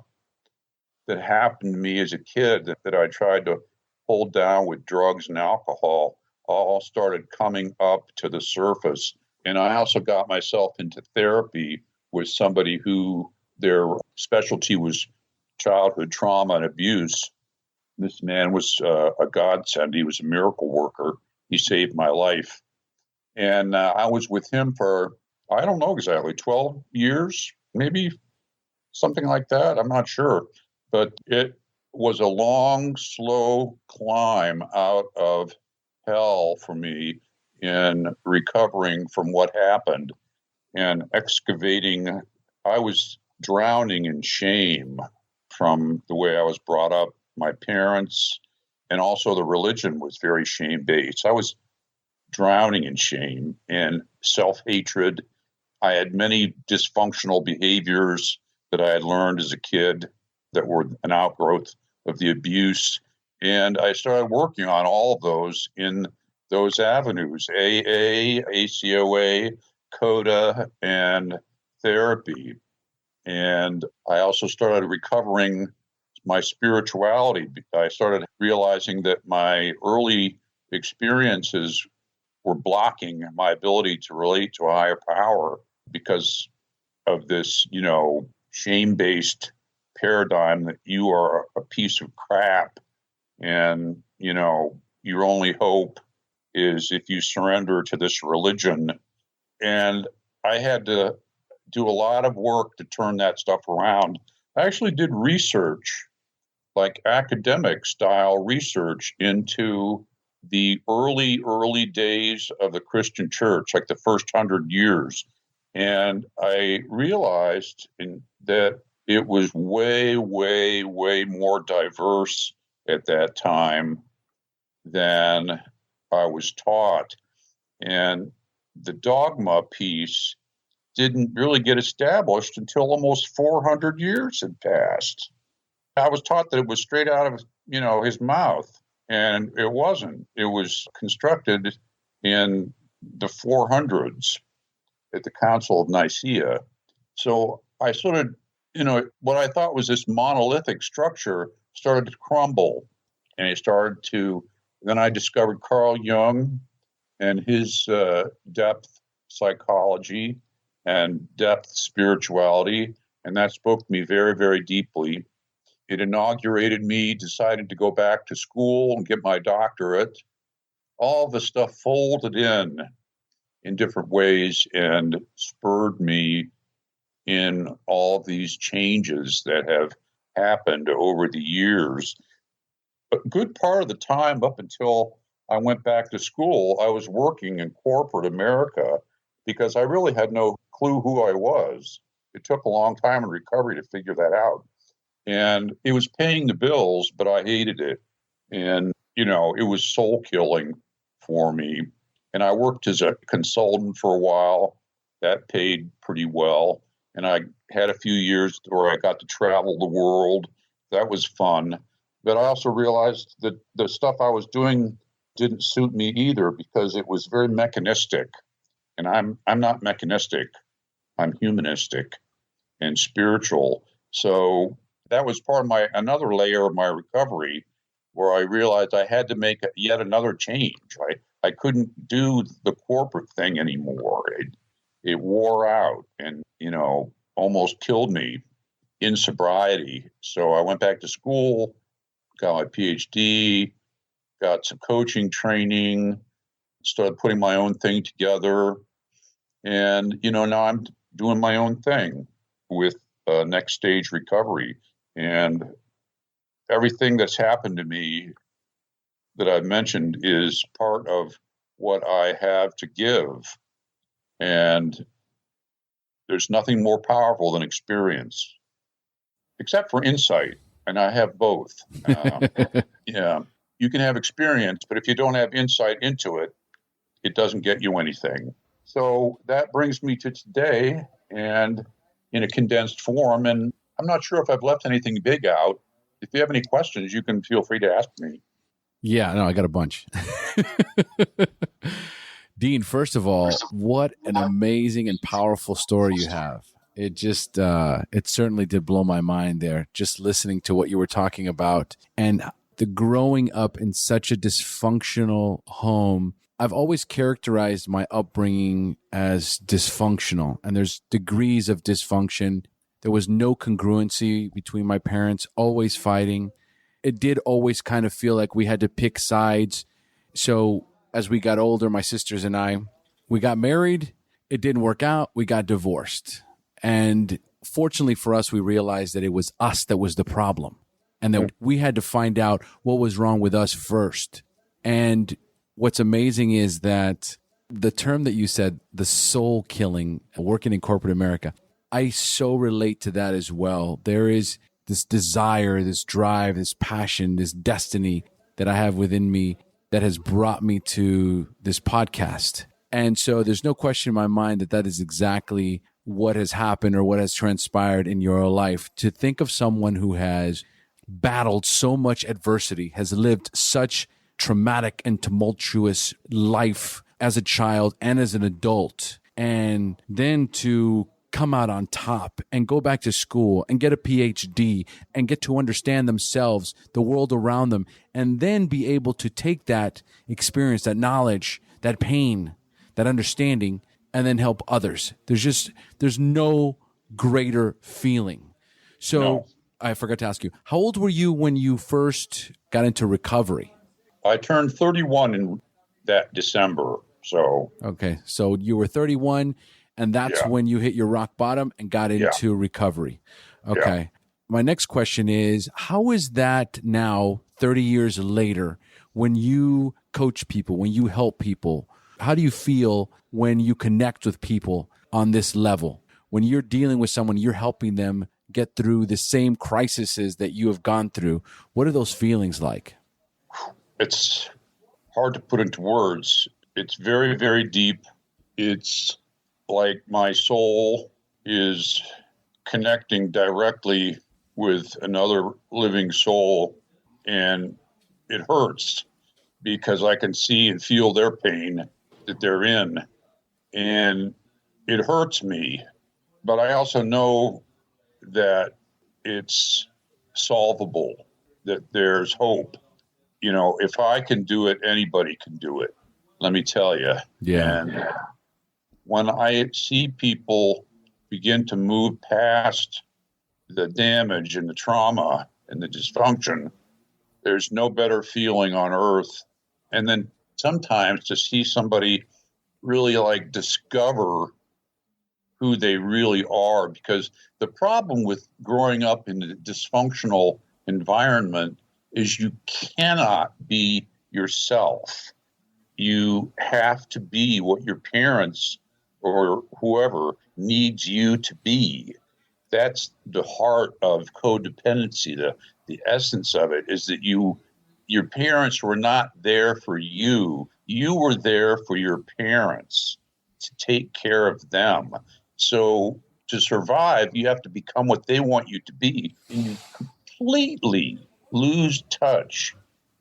that happened to me as a kid that I tried to hold down with drugs and alcohol all started coming up to the surface. And I also got myself into therapy with somebody who their specialty was childhood trauma and abuse. This man was a godsend. He was a miracle worker. He saved my life. And I was with him for, I don't know exactly, 12 years, maybe something like that. I'm not sure. But it was a long, slow climb out of hell for me in recovering from what happened and excavating. I was drowning in shame from the way I was brought up. My parents and also the religion was very shame-based. I was drowning in shame and self-hatred. I had many dysfunctional behaviors that I had learned as a kid that were an outgrowth of the abuse. And I started working on all of those in those avenues, AA, ACOA, CODA, and therapy. And I also started recovering my spirituality. I started realizing that my early experiences were blocking my ability to relate to a higher power because of this, shame-based paradigm that you are a piece of crap and, your only hope is if you surrender to this religion. And I had to do a lot of work to turn that stuff around. I actually did research, like academic style research into the early days of the Christian church, like the first 100 years. And I realized that it was way, way, way more diverse at that time than I was taught. And the dogma piece didn't really get established until almost 400 years had passed. I was taught that it was straight out of, his mouth, and it wasn't. It was constructed in the 400s at the Council of Nicaea. So I sort of, what I thought was this monolithic structure started to crumble, and then I discovered Carl Jung and his depth psychology and depth spirituality, and that spoke to me very, very deeply. It inaugurated me, decided to go back to school and get my doctorate. All the stuff folded in different ways and spurred me in all of these changes that have happened over the years. A good part of the time up until I went back to school, I was working in corporate America because I really had no clue who I was. It took a long time in recovery to figure that out. And it was paying the bills, but I hated it. And, it was soul killing for me. And I worked as a consultant for a while. That paid pretty well. And I had a few years where I got to travel the world. That was fun. But I also realized that the stuff I was doing didn't suit me either because it was very mechanistic. And I'm not mechanistic. I'm humanistic and spiritual. So that was part of another layer of my recovery, where I realized I had to make yet another change. I couldn't do the corporate thing anymore. It wore out and, almost killed me in sobriety. So I went back to school, got my PhD, got some coaching training, started putting my own thing together. And, now I'm doing my own thing with next stage recovery. And everything that's happened to me that I've mentioned is part of what I have to give. And there's nothing more powerful than experience, except for insight. And I have both. Yeah, you can have experience, but if you don't have insight into it, it doesn't get you anything. So that brings me to today, and in a condensed form. And I'm not sure if I've left anything big out. If you have any questions, you can feel free to ask me. Yeah, no, I got a bunch. Dean, first of all, what an amazing and powerful story you have. It just, it certainly did blow my mind there, just listening to what you were talking about. And the growing up in such a dysfunctional home, I've always characterized my upbringing as dysfunctional, and there's degrees of dysfunction. There was no congruency between my parents, always fighting. It did always kind of feel like we had to pick sides. So as we got older, my sisters and I, we got married. It didn't work out. We got divorced. And fortunately for us, we realized that it was us that was the problem, and that we had to find out what was wrong with us first. And what's amazing is that the term that you said, the soul killing, working in corporate America, I so relate to that as well. There is this desire, this drive, this passion, this destiny that I have within me that has brought me to this podcast. And so there's no question in my mind that that is exactly what has happened or what has transpired in your life. To think of someone who has battled so much adversity, has lived such traumatic and tumultuous life as a child and as an adult, and then to come out on top and go back to school and get a PhD and get to understand themselves, the world around them, and then be able to take that experience, that knowledge, that pain, that understanding, and then help others. There's no greater feeling. So no. I forgot to ask you, how old were you when you first got into recovery? I turned 31 in that December. So okay, so you were 31, and that's when you hit your rock bottom and got into recovery. Okay. Yeah. My next question is, how is that now, 30 years later, when you coach people, when you help people? How do you feel when you connect with people on this level? When you're dealing with someone, you're helping them get through the same crises that you have gone through. What are those feelings like? It's hard to put into words. It's very, very deep. It's like my soul is connecting directly with another living soul, and it hurts because I can see and feel their pain that they're in, and it hurts me. But I also know that it's solvable, that there's hope. You know, if I can do it, anybody can do it. Let me tell you. Yeah. And when I see people begin to move past the damage and the trauma and the dysfunction, there's no better feeling on earth. And then sometimes to see somebody really like discover who they really are, because the problem with growing up in a dysfunctional environment is you cannot be yourself. You have to be what your parents or whoever needs you to be. That's the heart of codependency. The essence of it is that your parents were not there for you. You were there for your parents to take care of them. So to survive, you have to become what they want you to be. And you completely lose touch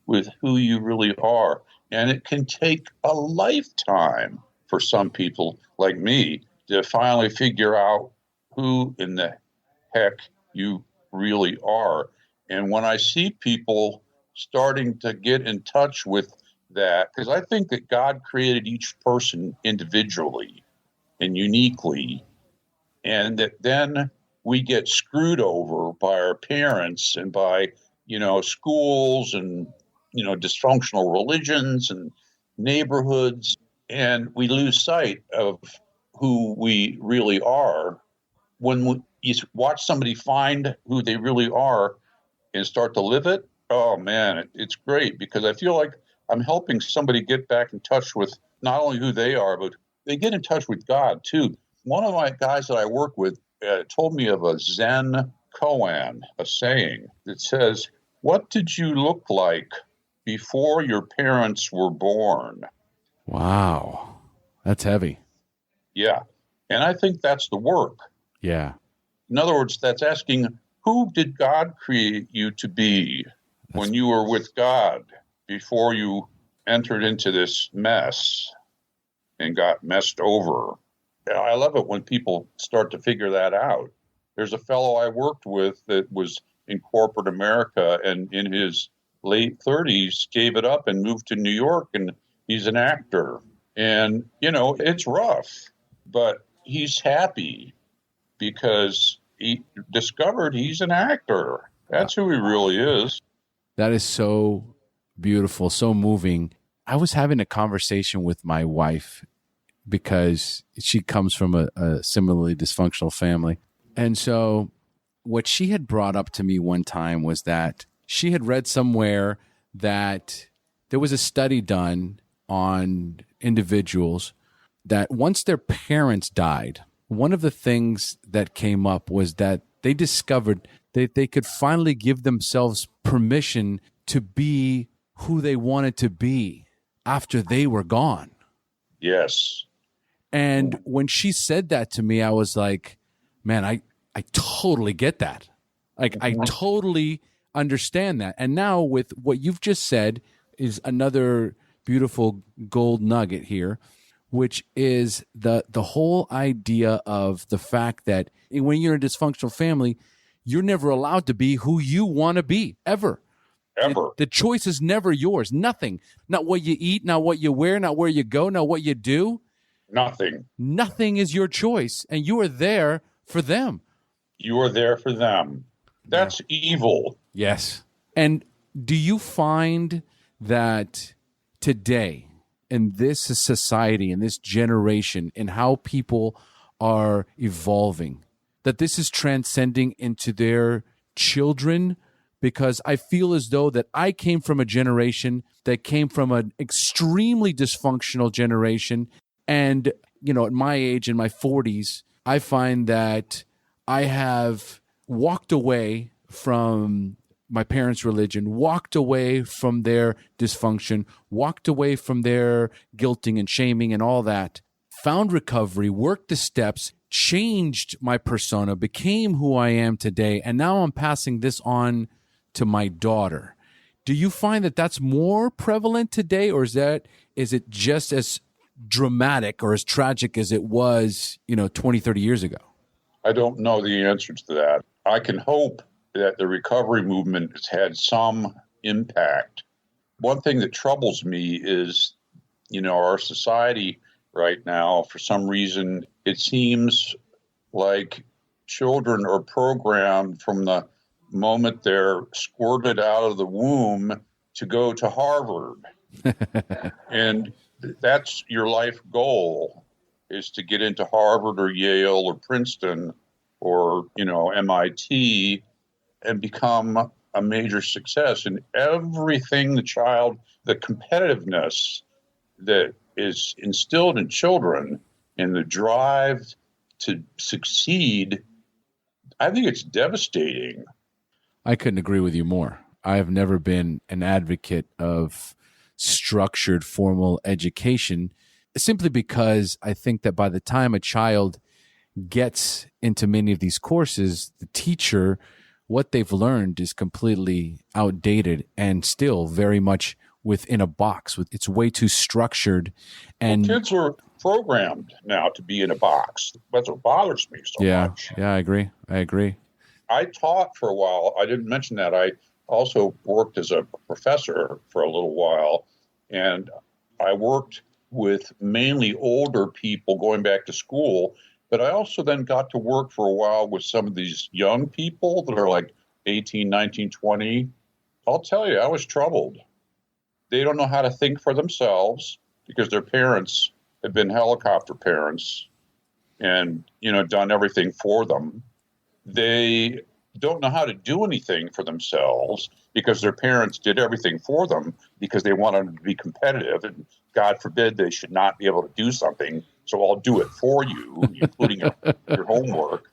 with who you really are. And it can take a lifetime for some people like me to finally figure out who in the heck you really are. And when I see people starting to get in touch with that, because I think that God created each person individually and uniquely, and that then we get screwed over by our parents and by, schools and, dysfunctional religions and neighborhoods, and we lose sight of who we really are. When you watch somebody find who they really are and start to live it, oh man, it's great, because I feel like I'm helping somebody get back in touch with not only who they are, but they get in touch with God too. One of my guys that I work with told me of a Zen koan, a saying that says, "What did you look like before your parents were born?" Wow. That's heavy. Yeah. And I think that's the work. Yeah. In other words, that's asking, who did God create you to be when you were with God before you entered into this mess and got messed over? I love it when people start to figure that out. There's a fellow I worked with that was in corporate America, and in his late 30s gave it up and moved to New York, and he's an actor. And, it's rough, but he's happy because he discovered he's an actor. That's who he really is. That is so beautiful, so moving. I was having a conversation with my wife because she comes from a similarly dysfunctional family. And so what she had brought up to me one time was that she had read somewhere that there was a study done on individuals that once their parents died, one of the things that came up was that they discovered that they could finally give themselves permission to be who they wanted to be after they were gone. Yes. And when she said that to me, I was like, man, I totally get that. Like, I totally understand that. And now with what you've just said is another beautiful gold nugget here, which is the whole idea of the fact that when you're in a dysfunctional family, you're never allowed to be who you want to be, ever. Ever. The choice is never yours. Nothing. Not what you eat, not what you wear, not where you go, not what you do. Nothing. Nothing is your choice, and you are there for them. You are there for them. That's evil. Yes. And do you find that today, in this society, in this generation, in how people are evolving, that this is transcending into their children? Because I feel as though that I came from a generation that came from an extremely dysfunctional generation. And, at my age, in my 40s, I find that I have walked away from my parents' religion, walked away from their dysfunction, walked away from their guilting and shaming and all that, found recovery, worked the steps, changed my persona, became who I am today, and now I'm passing this on to my daughter. Do you find that that's more prevalent today, or is it just as dramatic or as tragic as it was, 20, 30 years ago? I don't know the answer to that. I can hope that the recovery movement has had some impact. One thing that troubles me is, our society right now, for some reason, it seems like children are programmed from the moment they're squirted out of the womb to go to Harvard. And that's your life goal, is to get into Harvard or Yale or Princeton or, MIT and become a major success. And everything the competitiveness that is instilled in children and the drive to succeed, I think it's devastating. I couldn't agree with you more. I have never been an advocate of structured formal education, simply because I think that by the time a child gets into many of these courses, the teacher, what they've learned is completely outdated and still very much within a box. It's way too structured. And kids are programmed now to be in a box. That's what bothers me so much. Yeah, I agree. I taught for a while. I didn't mention that. I also worked as a professor for a little while, and I worked with mainly older people going back to school, but I also then got to work for a while with some of these young people that are like 18, 19, 20. I'll tell you, I was troubled. They don't know how to think for themselves because their parents have been helicopter parents and, done everything for them. They don't know how to do anything for themselves because their parents did everything for them because they wanted them to be competitive, and God forbid they should not be able to do something. So I'll do it for you, including your homework.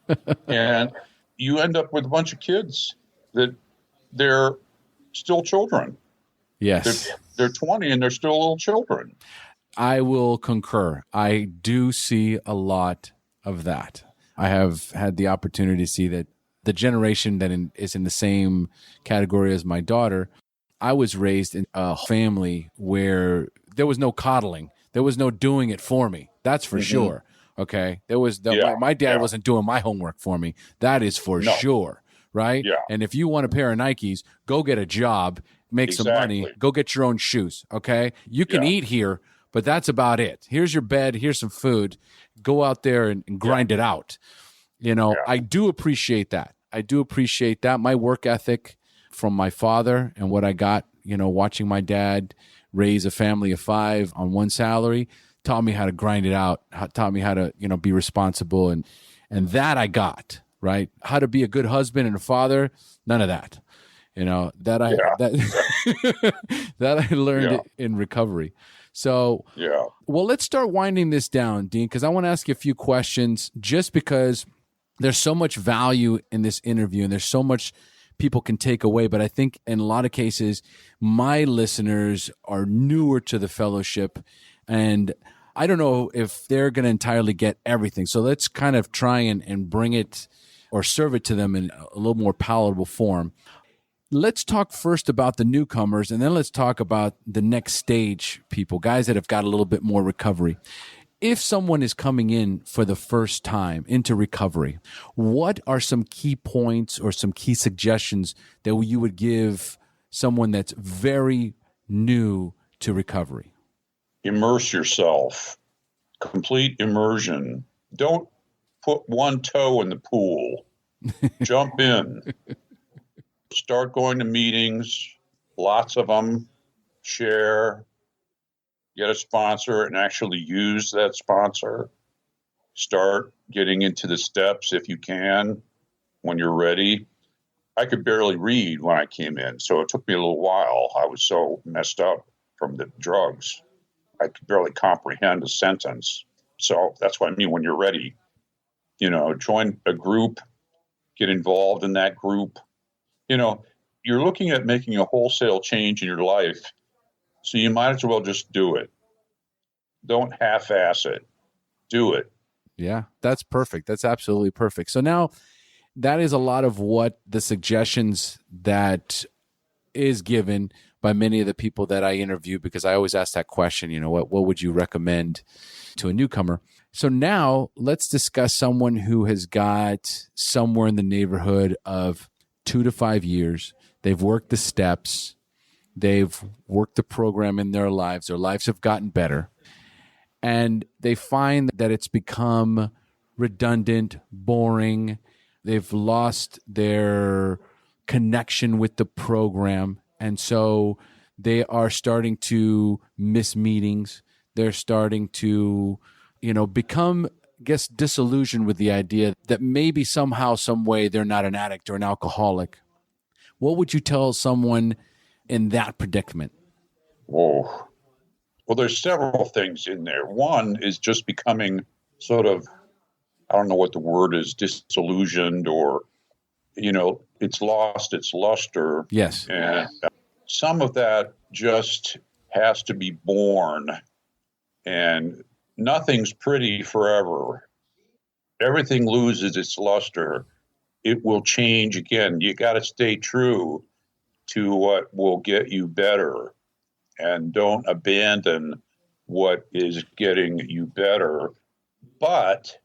And you end up with a bunch of kids that they're still children. Yes. They're 20 and they're still little children. I will concur. I do see a lot of that. I have had the opportunity to see that the generation that is in the same category as my daughter. I was raised in a family where there was no coddling. There was no doing it for me. That's for sure. Okay. My dad wasn't doing my homework for me. That is for sure. Right. Yeah. And if you want a pair of Nikes, go get a job, make some money, go get your own shoes. Okay. You can eat here, but that's about it. Here's your bed. Here's some food. Go out there and grind it out. I do appreciate that. My work ethic from my father and what I got, watching my dad raise a family of 5 on one salary taught me how to grind it out, taught me how to, be responsible. And that I got, right? How to be a good husband and a father. None of that, that I learned in recovery. So, well, let's start winding this down, Dean, because I want to ask you a few questions just because there's so much value in this interview and there's so much people can take away. But I think in a lot of cases, my listeners are newer to the fellowship and I don't know if they're going to entirely get everything. So let's kind of try and bring it or serve it to them in a little more palatable form. Let's talk first about the newcomers, and then let's talk about the next stage people, guys that have got a little bit more recovery. If someone is coming in for the first time into recovery, what are some key points or some key suggestions that you would give someone that's very new to recovery? Immerse yourself. Complete immersion. Don't put one toe in the pool. Jump in. Start going to meetings, lots of them, share, get a sponsor and actually use that sponsor. Start getting into the steps if you can when you're ready. I could barely read when I came in, so it took me a little while. I was so messed up from the drugs. I could barely comprehend a sentence. So that's what I mean when you're ready. Join a group, get involved in that group. You're looking at making a wholesale change in your life, so you might as well just do it. Don't half-ass it. Do it. Yeah, that's perfect. That's absolutely perfect. So now that is a lot of what the suggestions that is given by many of the people that I interview, because I always ask that question, what would you recommend to a newcomer? So now let's discuss someone who has got somewhere in the neighborhood of 2 to 5 years. They've worked the steps. They've worked the program in their lives. Their lives have gotten better. And they find that it's become redundant, boring. They've lost their connection with the program. And so they are starting to miss meetings. They're starting to, become, disillusioned with the idea that maybe somehow, some way they're not an addict or an alcoholic. What would you tell someone in that predicament? Whoa. Well, there's several things in there. One is just becoming sort of I don't know what the word is, disillusioned, or, it's lost its luster. Yes. And some of that just has to be born. And nothing's pretty forever. Everything loses its luster. It will change again. You got to stay true to what will get you better, and don't abandon what is getting you better. But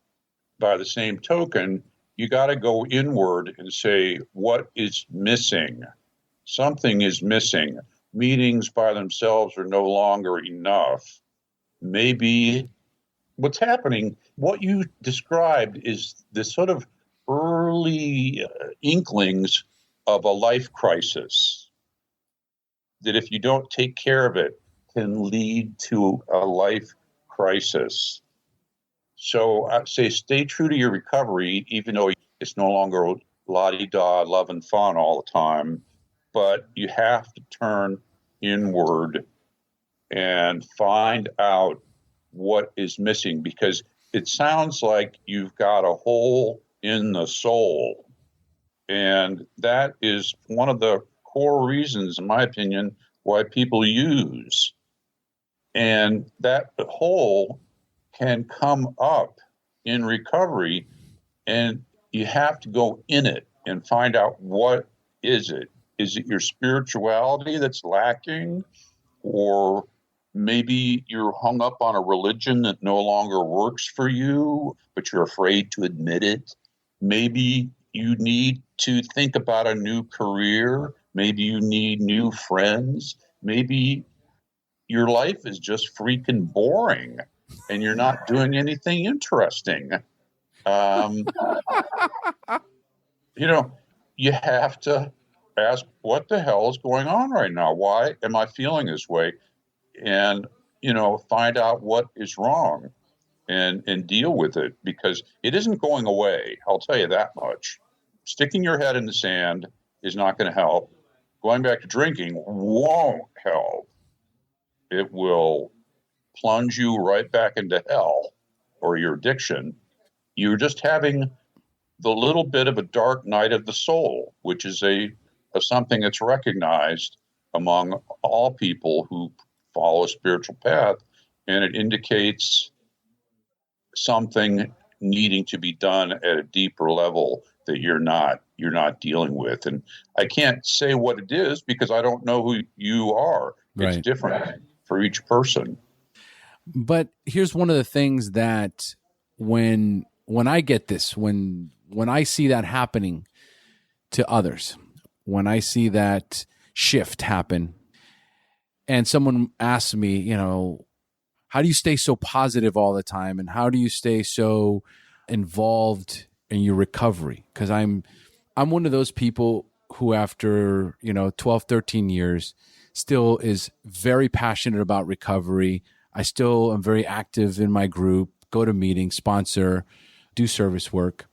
by the same token, you got to go inward and say, what is missing? Something is missing. Meetings by themselves are no longer enough. Maybe what's happening, what you described, is this sort of early inklings of a life crisis that, if you don't take care of it, can lead to a life crisis. So I say stay true to your recovery, even though it's no longer la-di-da, love and fun all the time. But you have to turn inward and find out what is missing, because it sounds like you've got a hole in the soul. And that is one of the core reasons, in my opinion, why people use. And that hole can come up in recovery, and you have to go in it and find out, what is it? Is it your spirituality that's lacking? Or maybe you're hung up on a religion that no longer works for you, but you're afraid to admit it. Maybe you need to think about a new career. Maybe you need new friends. Maybe your life is just freaking boring and you're not doing anything interesting. You have to ask, what the hell is going on right now? Why am I feeling this way? And, find out what is wrong and deal with it, because it isn't going away. I'll tell you that much. Sticking your head in the sand is not going to help. Going back to drinking won't help. It will plunge you right back into hell, or your addiction. You're just having the little bit of a dark night of the soul, which is something that's recognized among all people who follow a spiritual path, and it indicates something needing to be done at a deeper level that you're not dealing with. And I can't say what it is because I don't know who you are. It's Right. different for each person. But here's one of the things that when I get this, when I see that happening to others, when I see that shift happen, and someone asks me, how do you stay so positive all the time? And how do you stay so involved in your recovery? Because I'm one of those people who, after 12, 13 years, still is very passionate about recovery. I still am very active in my group, go to meetings, sponsor, do service work.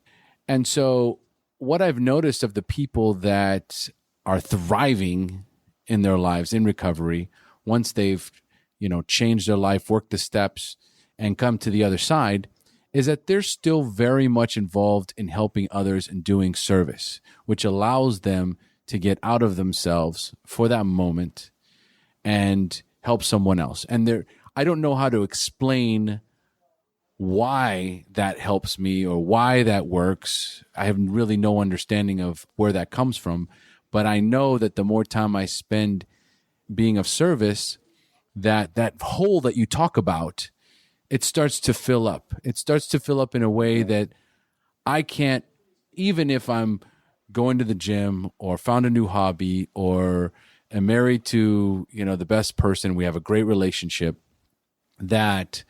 And so what I've noticed of the people that are thriving in their lives in recovery, once they've changed their life, worked the steps, and come to the other side, is that they're still very much involved in helping others and doing service, which allows them to get out of themselves for that moment and help someone else. And I don't know how to explain why that helps me or why that works. I have really no understanding of where that comes from, but I know that the more time I spend being of service, that hole that you talk about, it starts to fill up. It starts to fill up in a way that I can't, even if I'm going to the gym or found a new hobby or am married to, the best person, we have a great relationship, that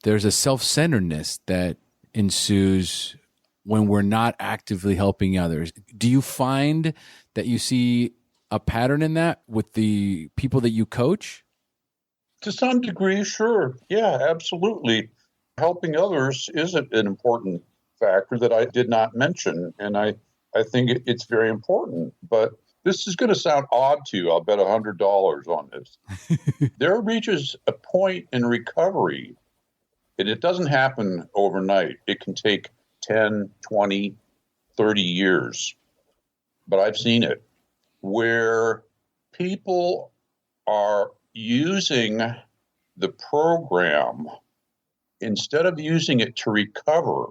there's a self-centeredness that ensues when we're not actively helping others. Do you find that you see a pattern in that with the people that you coach? To some degree, sure. Yeah, absolutely. Helping others is an important factor that I did not mention, and I think it's very important. But this is going to sound odd to you. I'll bet $100 on this. There reaches a point in recovery, and it doesn't happen overnight. It can take 10, 20, 30 years, but I've seen it, where people are using the program instead of using it to recover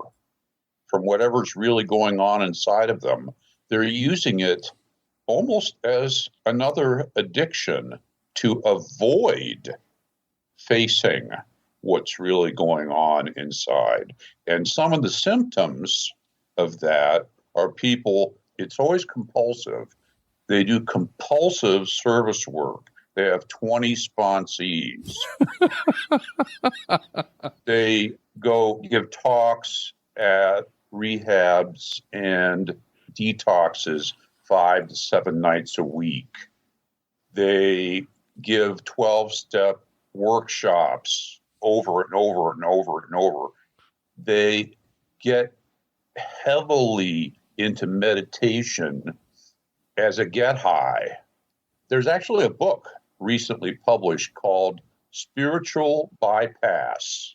from whatever's really going on inside of them. They're using it almost as another addiction to avoid facing what's really going on inside. And some of the symptoms of that are people, it's always compulsive. They do compulsive service work. They have 20 sponsees. They go give talks at rehabs and detoxes 5 to 7 nights a week. They give 12-step workshops over and over and over and over. They get heavily into meditation as a get high. There's actually a book recently published called Spiritual Bypass.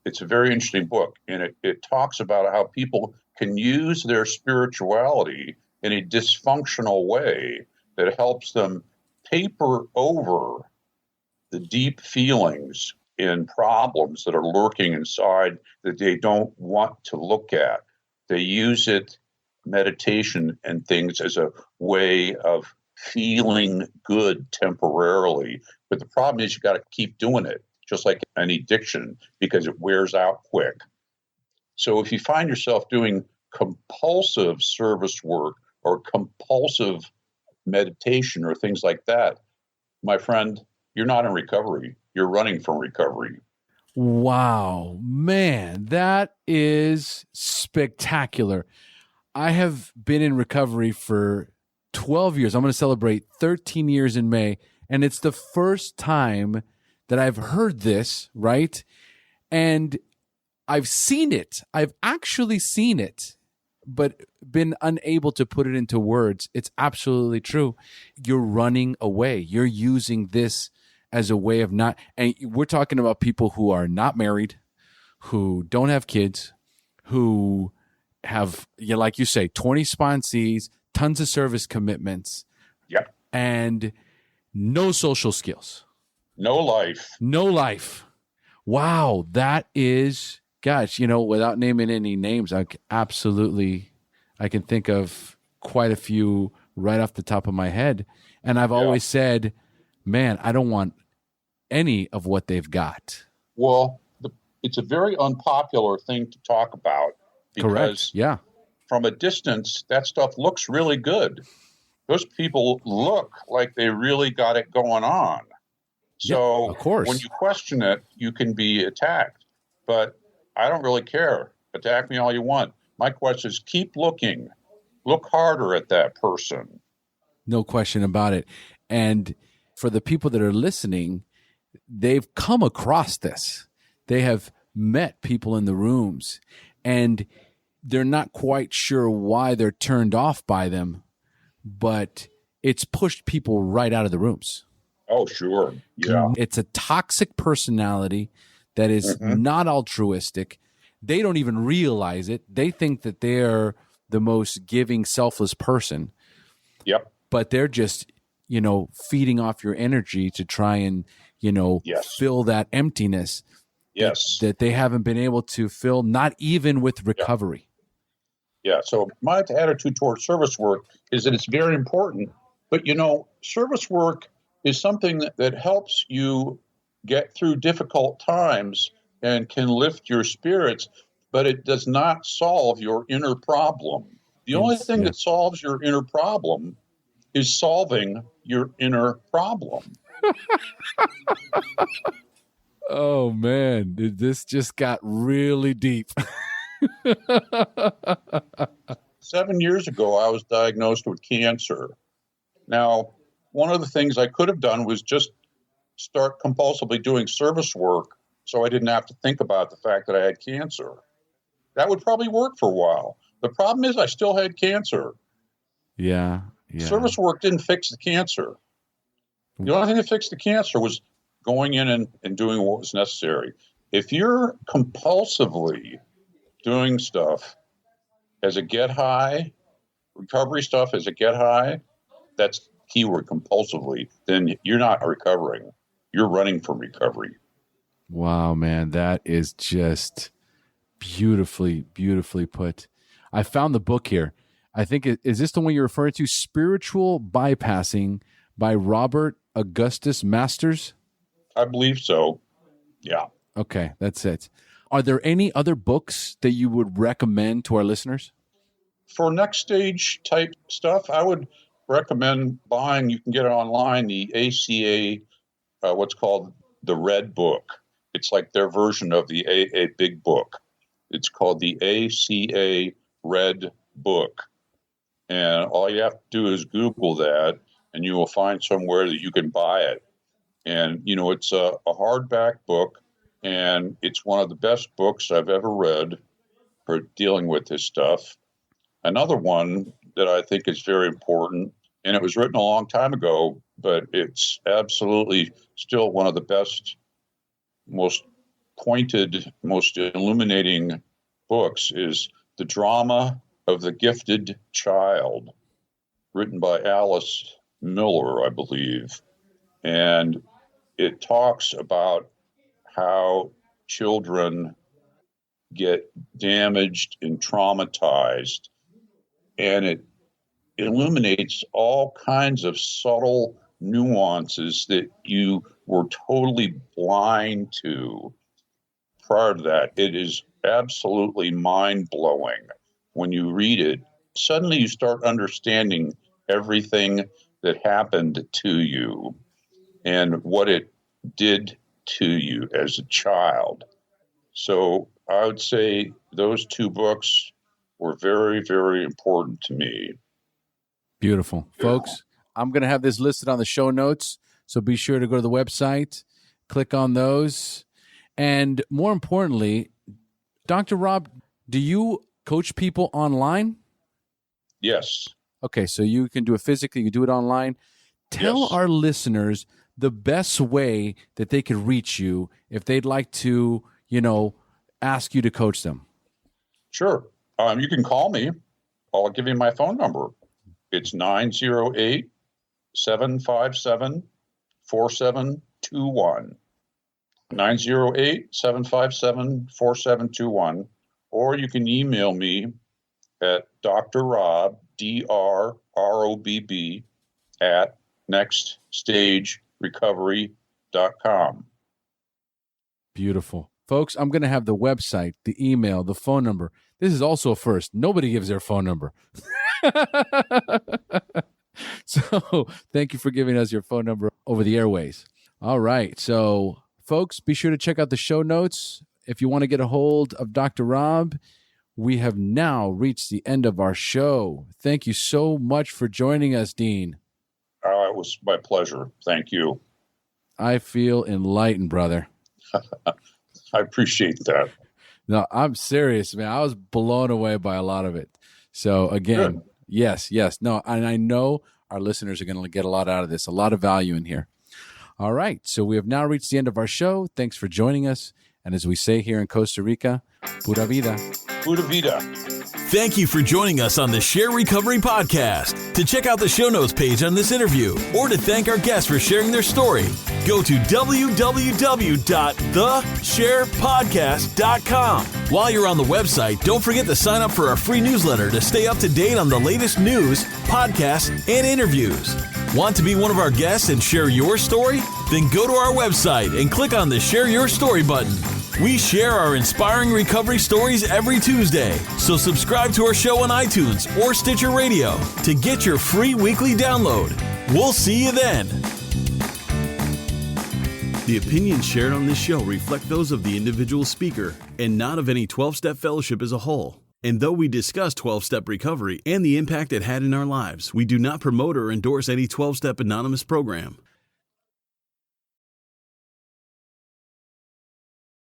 It's a very interesting book, and it talks about how people can use their spirituality in a dysfunctional way that helps them paper over the deep feelings and problems that are lurking inside that they don't want to look at. They use it, meditation and things, as a way of feeling good temporarily. But the problem is you got to keep doing it, just like an addiction, because it wears out quick. So if you find yourself doing compulsive service work or compulsive meditation or things like that, my friend, you're not in recovery. You're running from recovery. Wow, man, that is spectacular. I have been in recovery for 12 years. I'm going to celebrate 13 years in May, and it's the first time that I've heard this, right? And I've seen it. I've actually seen it, but been unable to put it into words. It's absolutely true. You're running away. You're using this as a way of not, and we're talking about people who are not married, who don't have kids, who have, like you say, 20 sponsees, tons of service commitments, yep, and no social skills. No life. No life. Wow, that is, gosh, without naming any names, I can think of quite a few right off the top of my head. And I've always said, man, I don't want any of what they've got. Well, it's a very unpopular thing to talk about because Correct. Yeah. From a distance, that stuff looks really good. Those people look like they really got it going on. So of course, when you question it, you can be attacked. But I don't really care. Attack me all you want. My question is keep looking. Look harder at that person. No question about it. And for the people that are listening, they've come across this. They have met people in the rooms, and they're not quite sure why they're turned off by them, but it's pushed people right out of the rooms. Oh, sure. Yeah. It's a toxic personality that is not altruistic. They don't even realize it. They think that they're the most giving, selfless person. Yep. But they're just, feeding off your energy to try and, fill that emptiness that they haven't been able to fill, not even with recovery. Yeah. So my attitude towards service work is that it's very important. But, service work is something that helps you get through difficult times and can lift your spirits, but it does not solve your inner problem. The only thing that solves your inner problem is solving your inner problem. Oh, man, this just got really deep. 7 years ago, I was diagnosed with cancer. Now, one of the things I could have done was just start compulsively doing service work so I didn't have to think about the fact that I had cancer. That would probably work for a while. The problem is I still had cancer. Yeah. Service work didn't fix the cancer. The only thing that fixed the cancer was going in and doing what was necessary. If you're compulsively doing stuff as a get high, recovery stuff as a get high, that's keyword compulsively, then you're not recovering. You're running from recovery. Wow, man, that is just beautifully, beautifully put. I found the book here. I think, is this the one you're referring to? Spiritual Bypassing by Robert Augustus Masters? I believe so. Yeah. Okay, that's it. Are there any other books that you would recommend to our listeners? For next stage type stuff, I would recommend buying, you can get it online, the ACA, what's called the Red Book. It's like their version of the AA Big Book. It's called the ACA Red Book. And all you have to do is Google that, and you will find somewhere that you can buy it. And, it's a hardback book, and it's one of the best books I've ever read for dealing with this stuff. Another one that I think is very important, and it was written a long time ago, but it's absolutely still one of the best, most pointed, most illuminating books, is The Drama of the Gifted Child, written by Alice Miller, I believe. And it talks about how children get damaged and traumatized. And it illuminates all kinds of subtle nuances that you were totally blind to prior to that. It is absolutely mind-blowing. When you read it, suddenly you start understanding everything that happened to you and what it did to you as a child. So I would say those two books were very, very important to me. Beautiful. Folks, I'm going to have this listed on the show notes, so be sure to go to the website, click on those. And more importantly, Dr. Robb, do you coach people online? Yes. Okay, so you can do it physically, you do it online. Tell our listeners the best way that they could reach you if they'd like to, ask you to coach them. Sure. You can call me. I'll give you my phone number. It's 908-757-4721. 908-757-4721. Or you can email me at Dr. Robb, DRROBB, at nextstagerecovery.com. Beautiful. Folks, I'm going to have the website, the email, the phone number. This is also a first. Nobody gives their phone number. So thank you for giving us your phone number over the airways. All right. So, folks, be sure to check out the show notes. If you want to get a hold of Dr. Robb, we have now reached the end of our show. Thank you so much for joining us, Dean. It was my pleasure. Thank you. I feel enlightened, brother. I appreciate that. No, I'm serious, man. I was blown away by a lot of it. So again, yes. No, and I know our listeners are going to get a lot out of this, a lot of value in here. All right. So we have now reached the end of our show. Thanks for joining us. And as we say here in Costa Rica, pura vida. Pura vida. Thank you for joining us on the Share Recovery Podcast. To check out the show notes page on this interview or to thank our guests for sharing their story, go to www.thesharepodcast.com. While you're on the website, don't forget to sign up for our free newsletter to stay up to date on the latest news, podcasts, and interviews. Want to be one of our guests and share your story? Then go to our website and click on the Share Your Story button. We share our inspiring recovery stories every Tuesday, so subscribe to our show on iTunes or Stitcher Radio to get your free weekly download. We'll see you then. The opinions shared on this show reflect those of the individual speaker and not of any 12-Step Fellowship as a whole. And though we discuss 12-Step recovery and the impact it had in our lives, we do not promote or endorse any 12-Step Anonymous program.